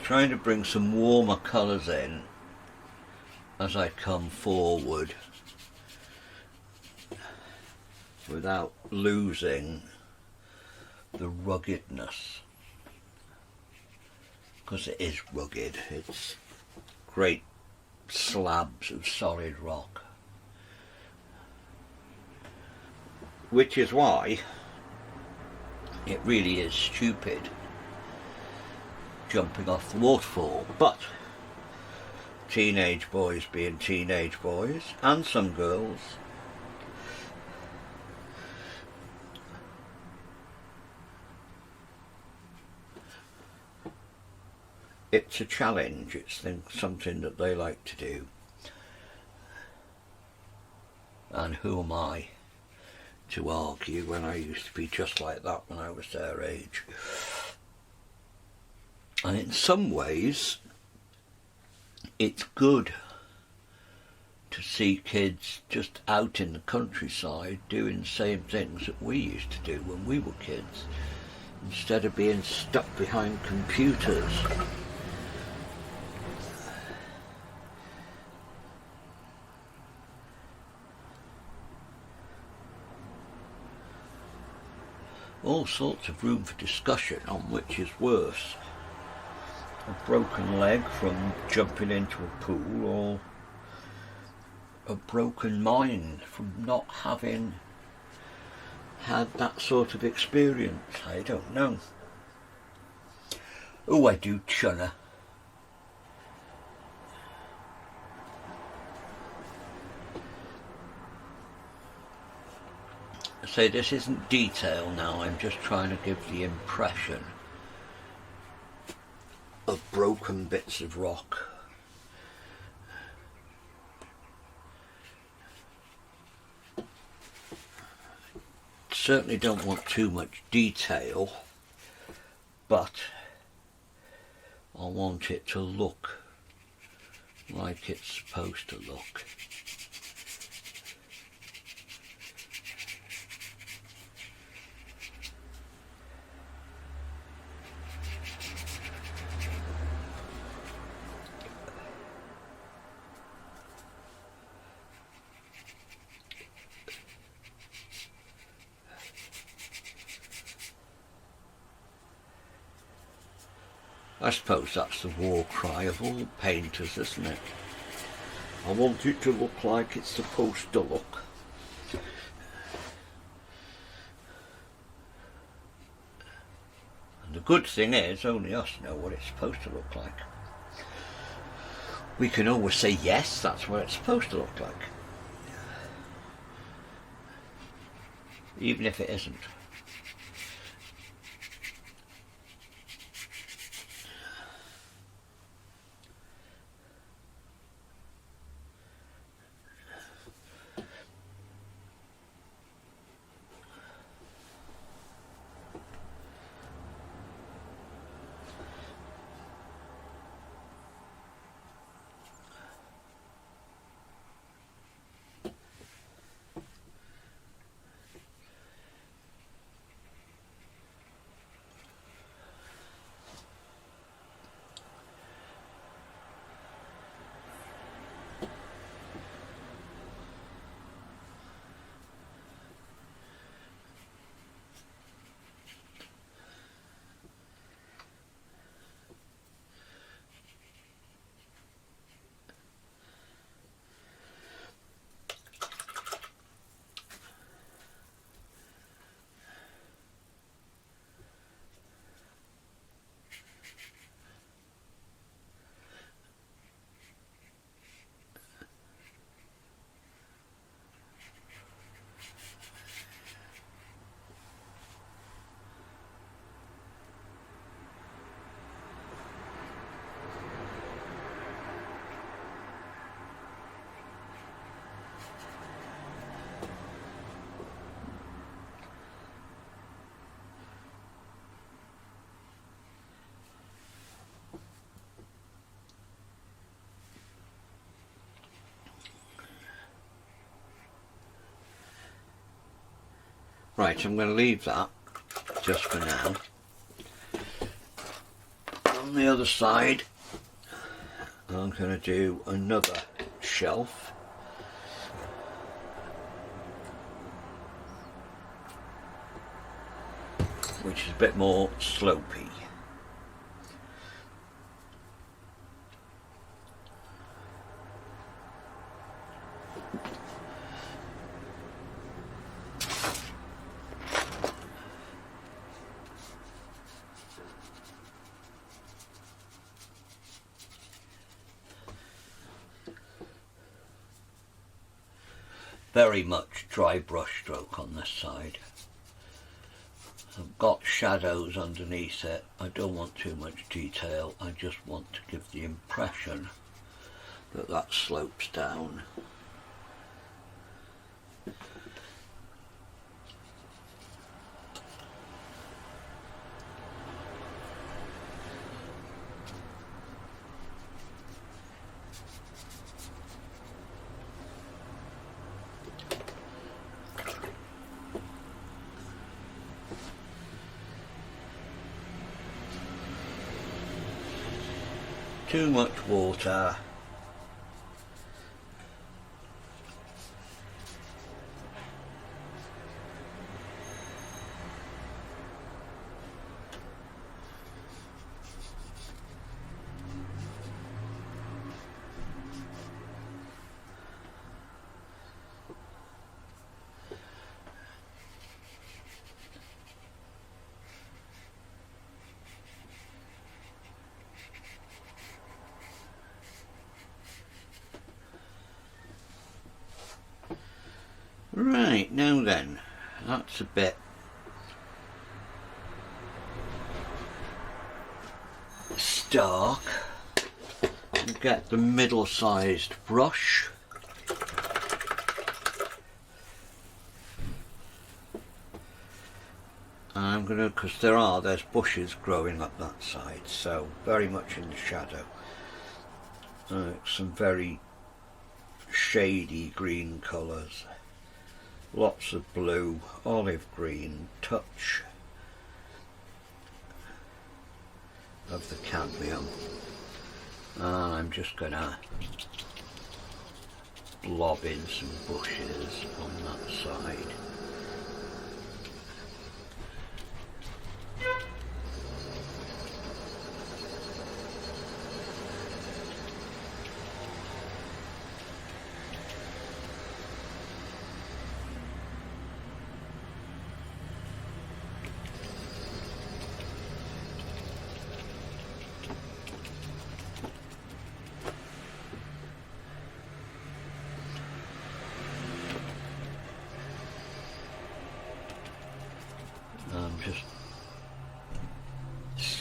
Trying to bring some warmer colours in as I come forward without losing the ruggedness, because it is rugged. It's great slabs of solid rock, which is why it really is stupid jumping off the waterfall. But teenage boys being teenage boys, and some girls, it's a challenge. It's something that they like to do, and who am I to argue when I used to be just like that when I was their age. And in some ways it's good to see kids just out in the countryside doing the same things that we used to do when we were kids, instead of being stuck behind computers. All sorts of room for discussion on which is worse, a broken leg from jumping into a pool, or a broken mind from not having had that sort of experience. I don't know. Oh, I do, Chunner. So this isn't detail now, I'm just trying to give the impression of broken bits of rock. Certainly don't want too much detail, but I want it to look like it's supposed to look. I suppose that's the war cry of all painters, isn't it? I want it to look like it's supposed to look. And the good thing is, only us know what it's supposed to look like. We can always say, yes, that's what it's supposed to look like. Even if it isn't. Right, I'm going to leave that just for now. On the other side, I'm going to do another shelf. Which is a bit more slopey. Very much dry brush stroke on this side. I've got shadows underneath it. I don't want too much detail. I just want to give the impression that that slopes down. Too much water. Right, now then, that's a bit stark. Get the middle-sized brush. I'm going to, because there's bushes growing up that side, so very much in the shadow. Some very shady green colours. Lots of blue, olive green, touch of the cadmium. And I'm just going to blob in some bushes on that side.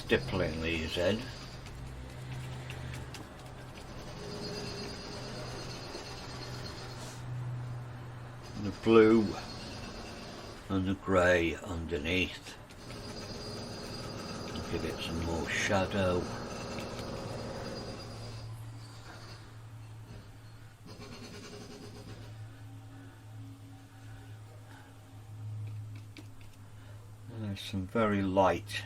stippling these in. The blue and the grey underneath. Give it some more shadow. There's some very light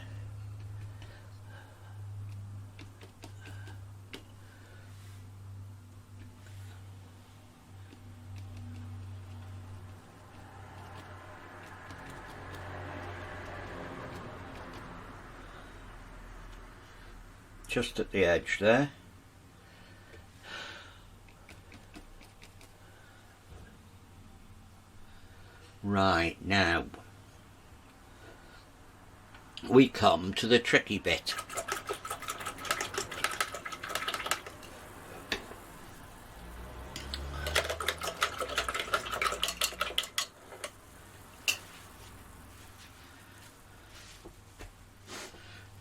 just at the edge there. Right, now we come to the tricky bit.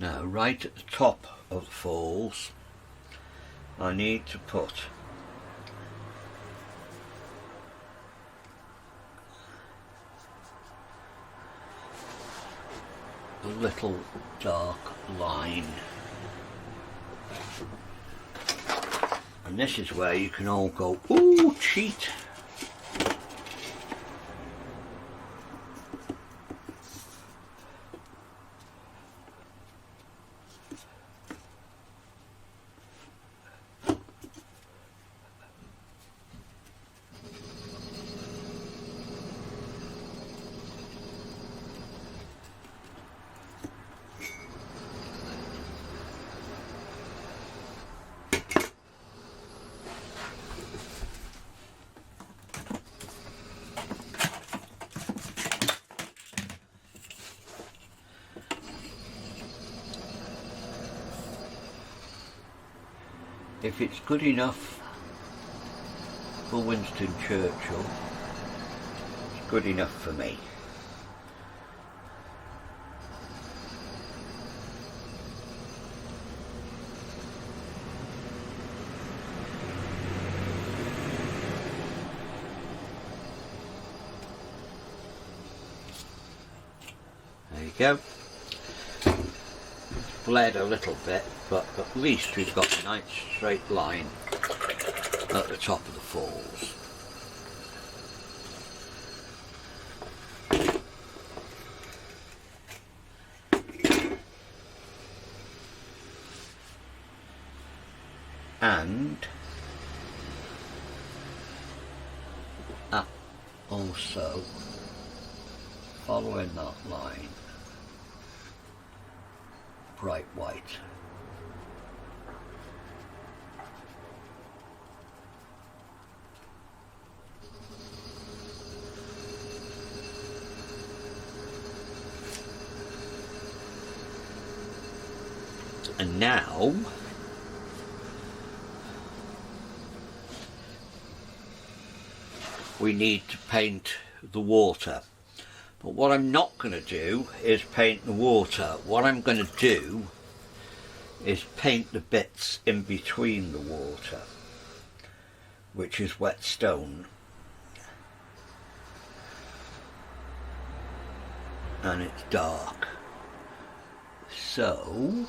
Now, right at the top of the falls, I need to put a little dark line, and this is where you can all go, ooh, cheat. If it's good enough for Winston Churchill, it's good enough for me. There you go. Bled a little bit, but at least we've got a nice straight line at the top of the falls. And also following that line, bright white. And now we need to paint the water. But what I'm not going to do is paint the water. What I'm going to do is paint the bits in between the water, which is wet stone. And it's dark. So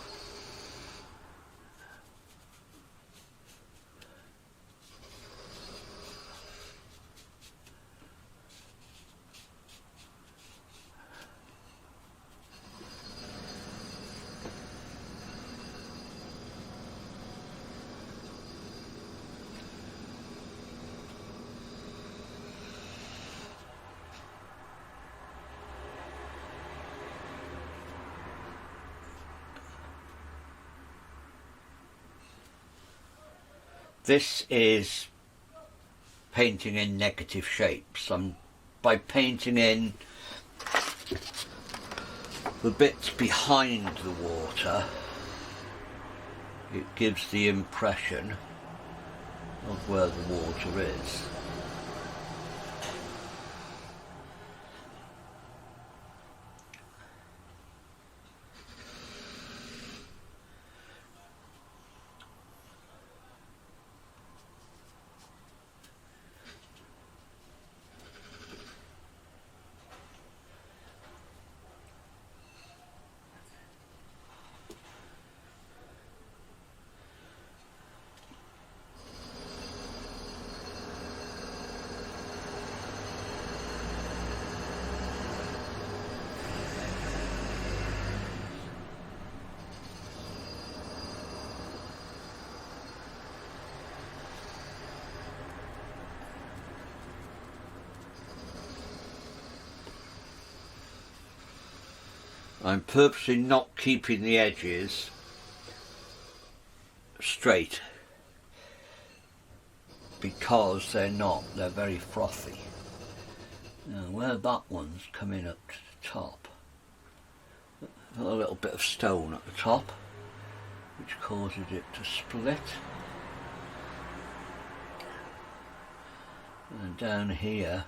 this is painting in negative shapes. By painting in the bits behind the water, it gives the impression of where the water is. I'm purposely not keeping the edges straight because they're very frothy. Now where that one's coming up to the top, a little bit of stone at the top which causes it to split, and down here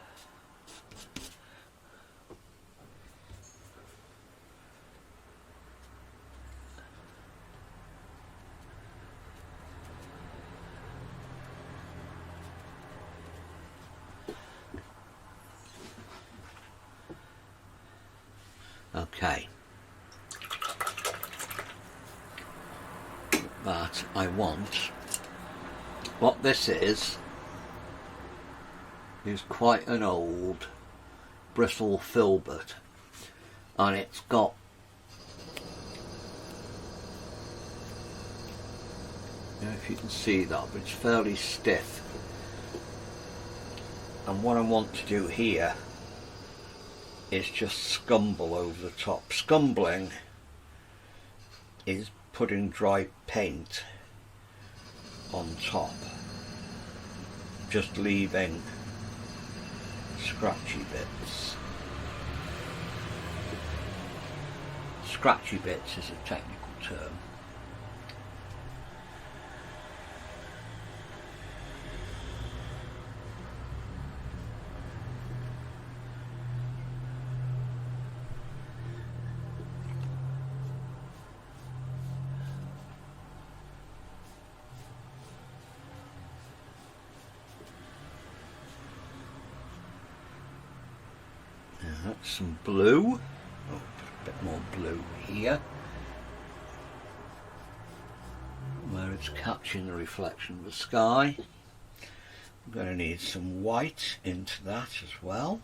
okay. But I want, what this is quite an old bristle filbert, and it's got I don't know if you can see that, but it's fairly stiff. And what I want to do here is just scumble over the top. Scumbling is putting dry paint on top, just leaving scratchy bits. Scratchy bits is a technical term. That's some blue. Oh, a bit more blue here, where it's catching the reflection of the sky. I'm going to need some white into that as well.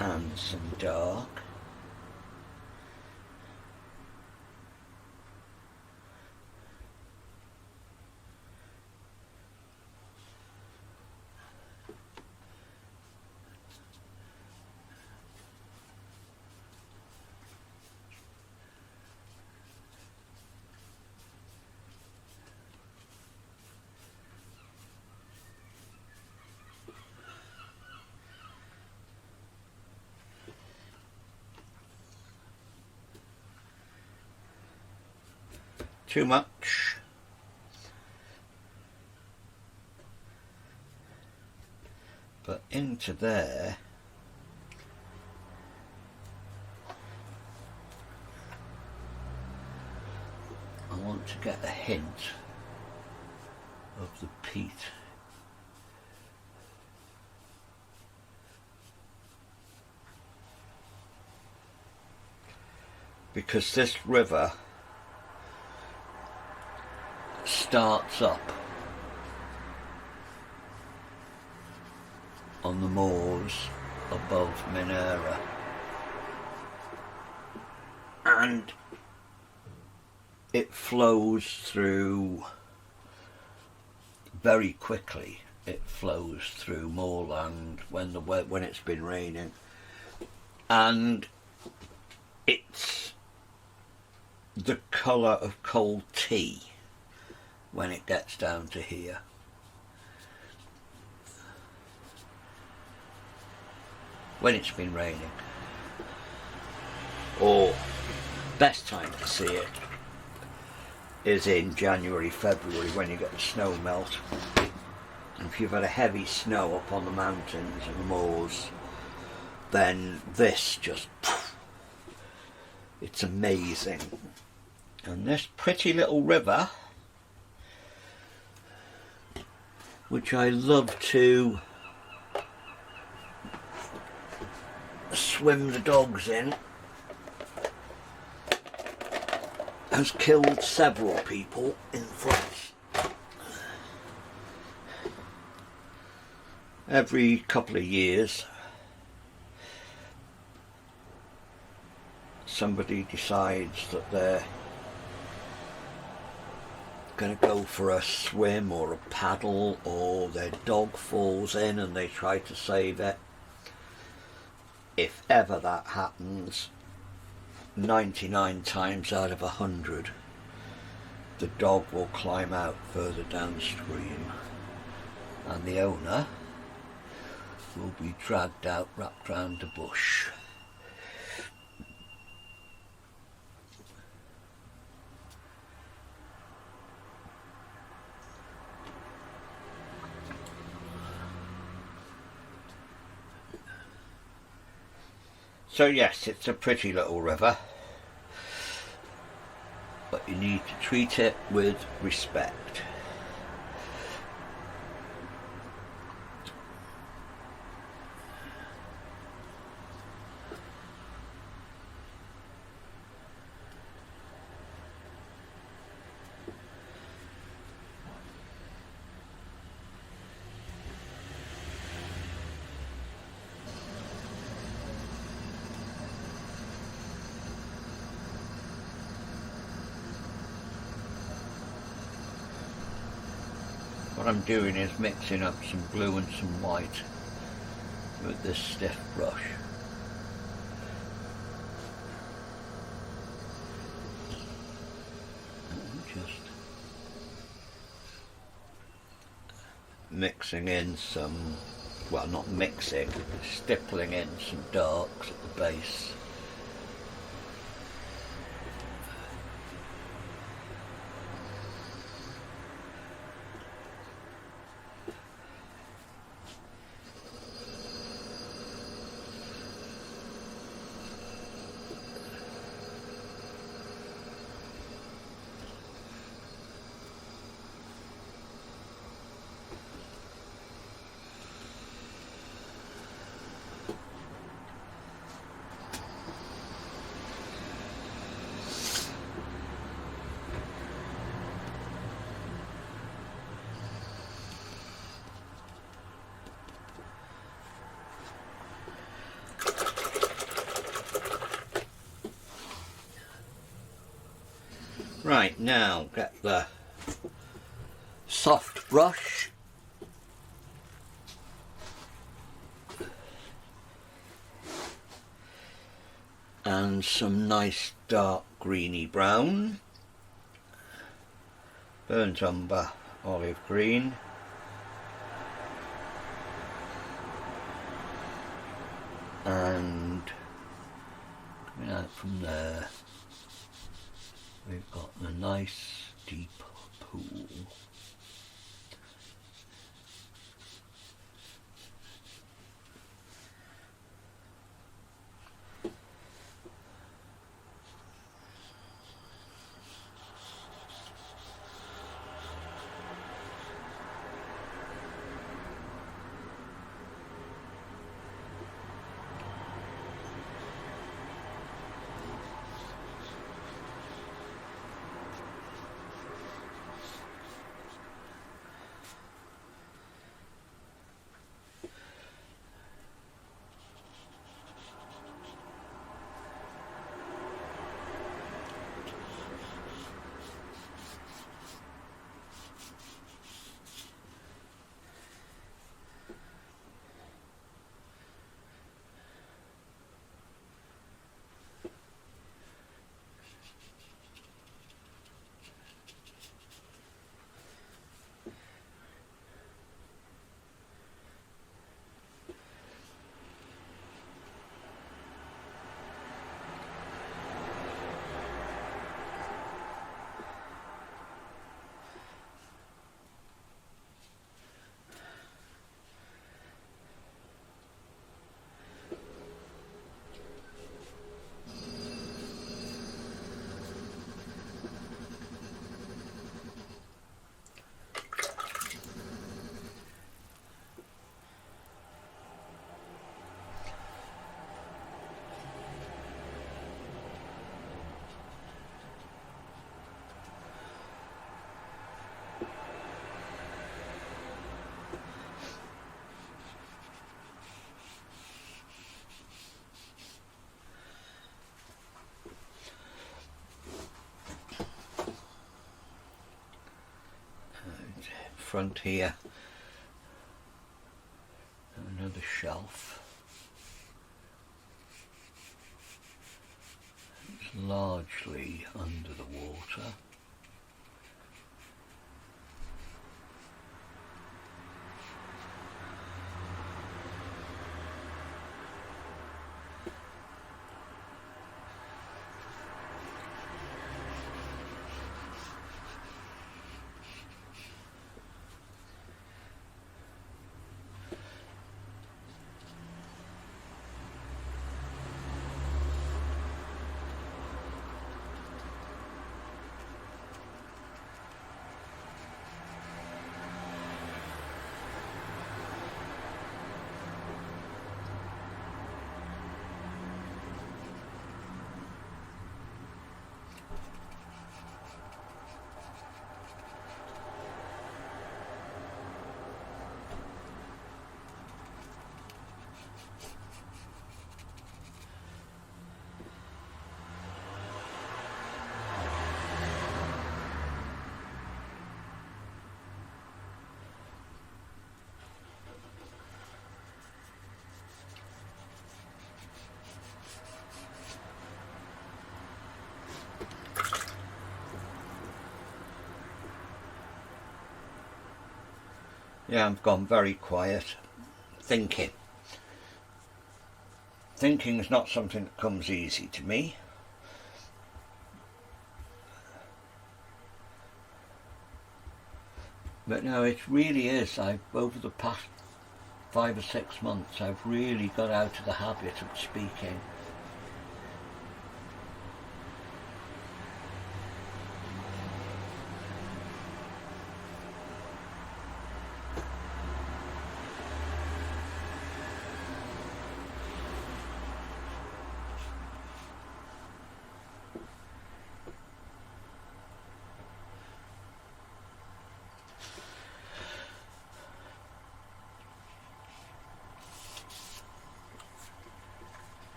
And some dark. Too much. But into there, I want to get a hint of the peat. Because this river starts up on the moors above Minera, and it flows through very quickly. It flows through moorland when it's been raining, and it's the colour of cold tea when it gets down to here. When it's been raining. Or best time to see it is in January, February, when you get the snow melt. And if you've had a heavy snow up on the mountains and the moors, then this just, it's amazing. And this pretty little river, which I love to swim the dogs in, has killed several people in France. every couple of years somebody decides that they're going to go for a swim or a paddle, or their dog falls in and they try to save it. If ever that happens, 99 times out of 100 the dog will climb out further downstream and the owner will be dragged out, wrapped round the bush. So yes, it's a pretty little river, but you need to treat it with respect. What I'm doing is mixing up some blue and some white with this stiff brush. Just mixing in some, well, not mixing, stippling in some darks at the base. Right, now get the soft brush and some nice dark greeny brown, burnt umber olive green, and coming out from there we've got a nice deep pool. front here. Another shelf. It's largely under the water. Yeah, I've gone very quiet, thinking. Thinking is not something that comes easy to me. But no, it really is. Over the past 5 or 6 months, I've really got out of the habit of speaking.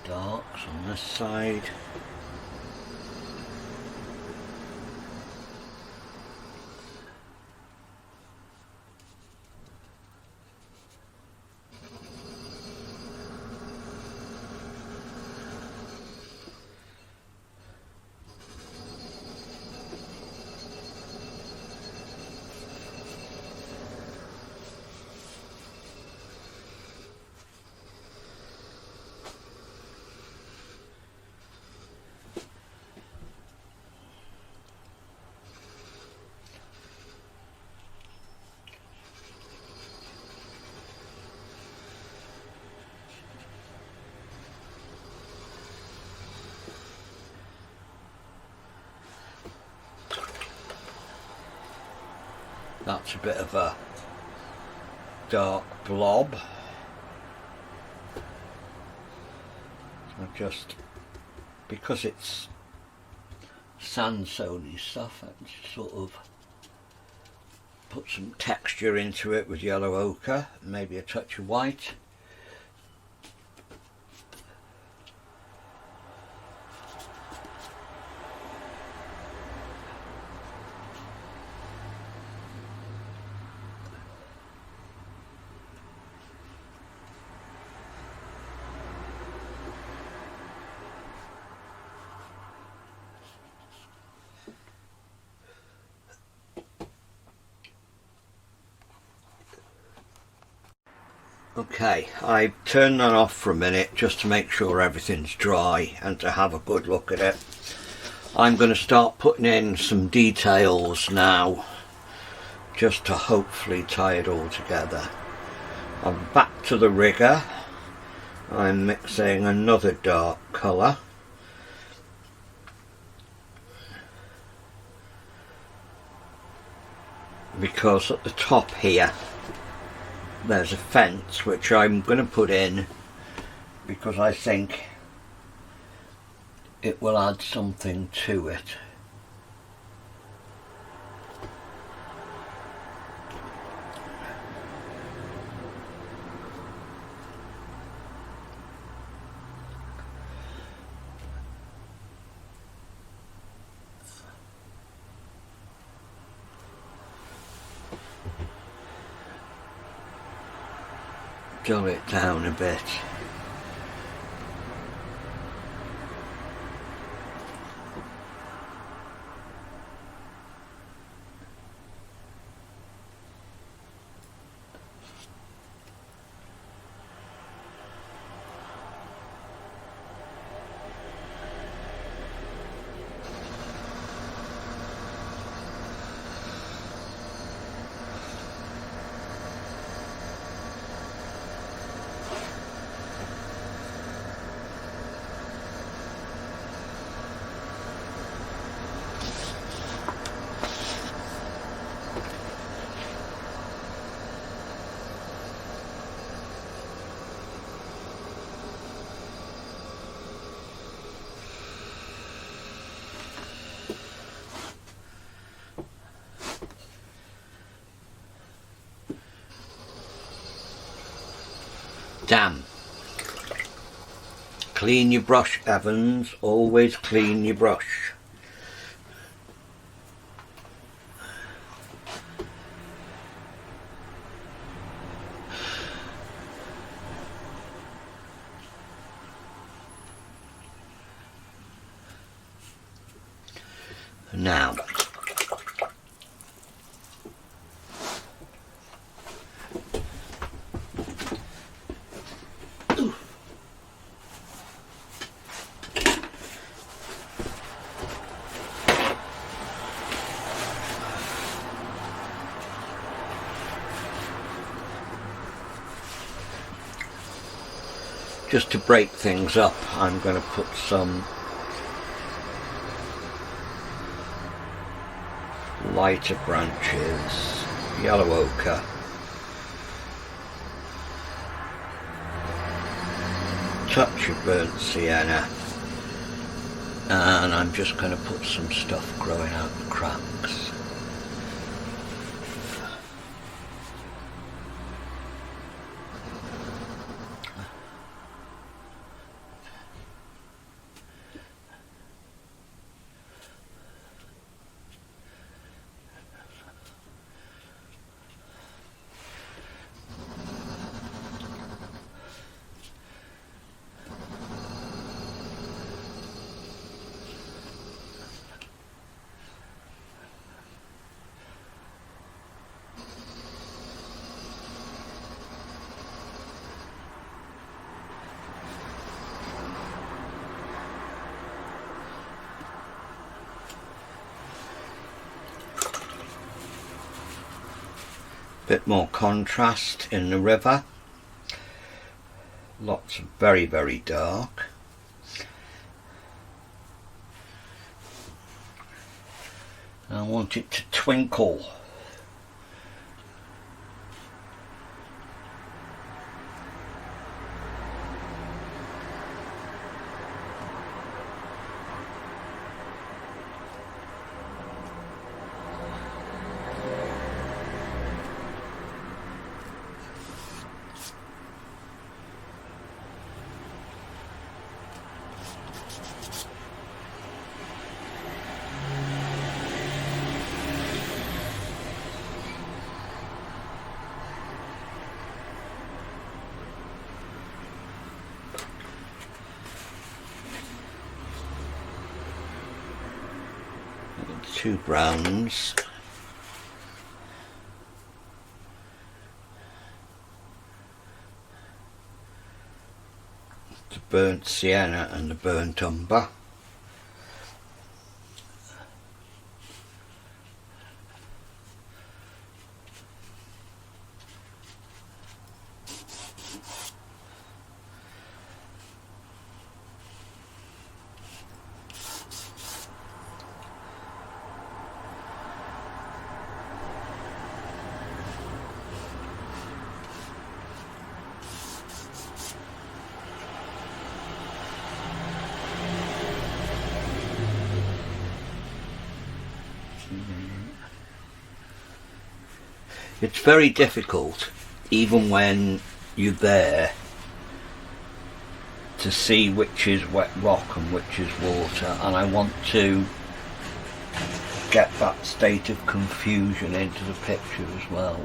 Darks on this side. That's a bit of a dark blob. So just because it's sandstone-y stuff, I just sort of put some texture into it with yellow ochre, maybe a touch of white. Okay, I turned that off for a minute just to make sure everything's dry and to have a good look at it. I'm going to start putting in some details now just to hopefully tie it all together. I'm back to the rigger. I'm mixing another dark colour. Because at the top here there's a fence which I'm going to put in because I think it will add something to it. Dull it down a bit. Damn. Clean your brush, Evans. Always clean your brush. Now, just to break things up, I'm going to put some lighter branches, yellow ochre, touch of burnt sienna, and I'm just going to put some stuff growing out the cracks. Bit more contrast in the river. Lots of very, very dark. I want it to twinkle. Two browns, the burnt sienna and the burnt umber. it's very difficult, even when you're there, to see which is wet rock and which is water, and I want to get that state of confusion into the picture as well.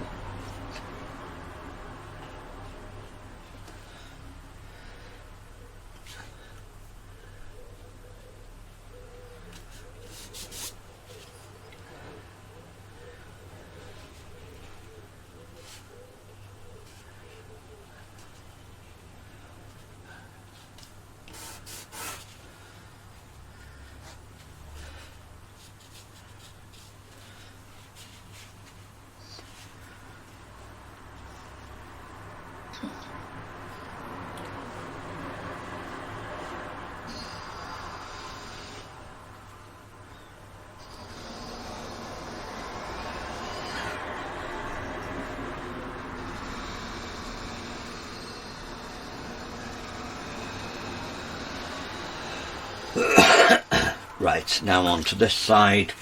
Right, now on to this side.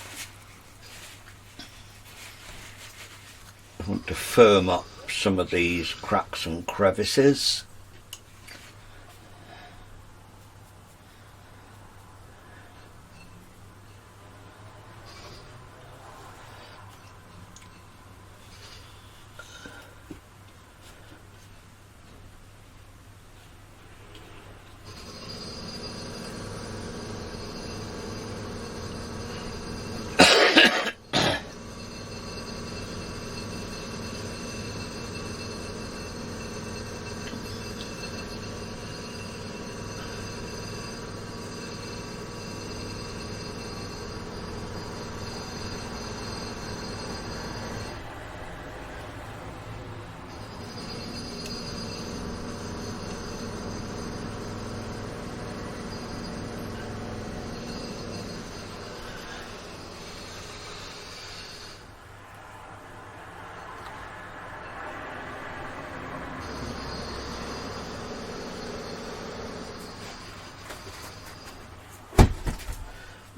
I want to firm up some of these cracks and crevices.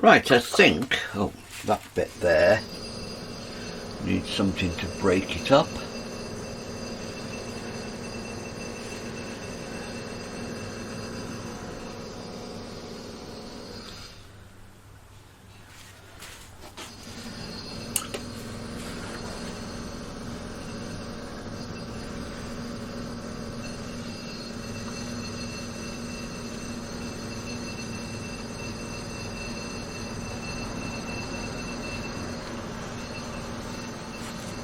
Right, I think, oh, that bit there needs something to break it up.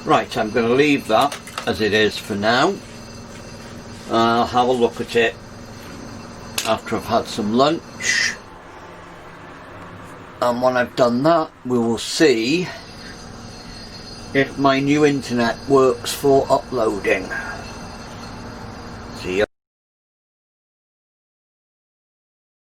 Right, I'm going to leave that as it is for now. I'll have a look at it after I've had some lunch, and when I've done that we will see if my new internet works for uploading.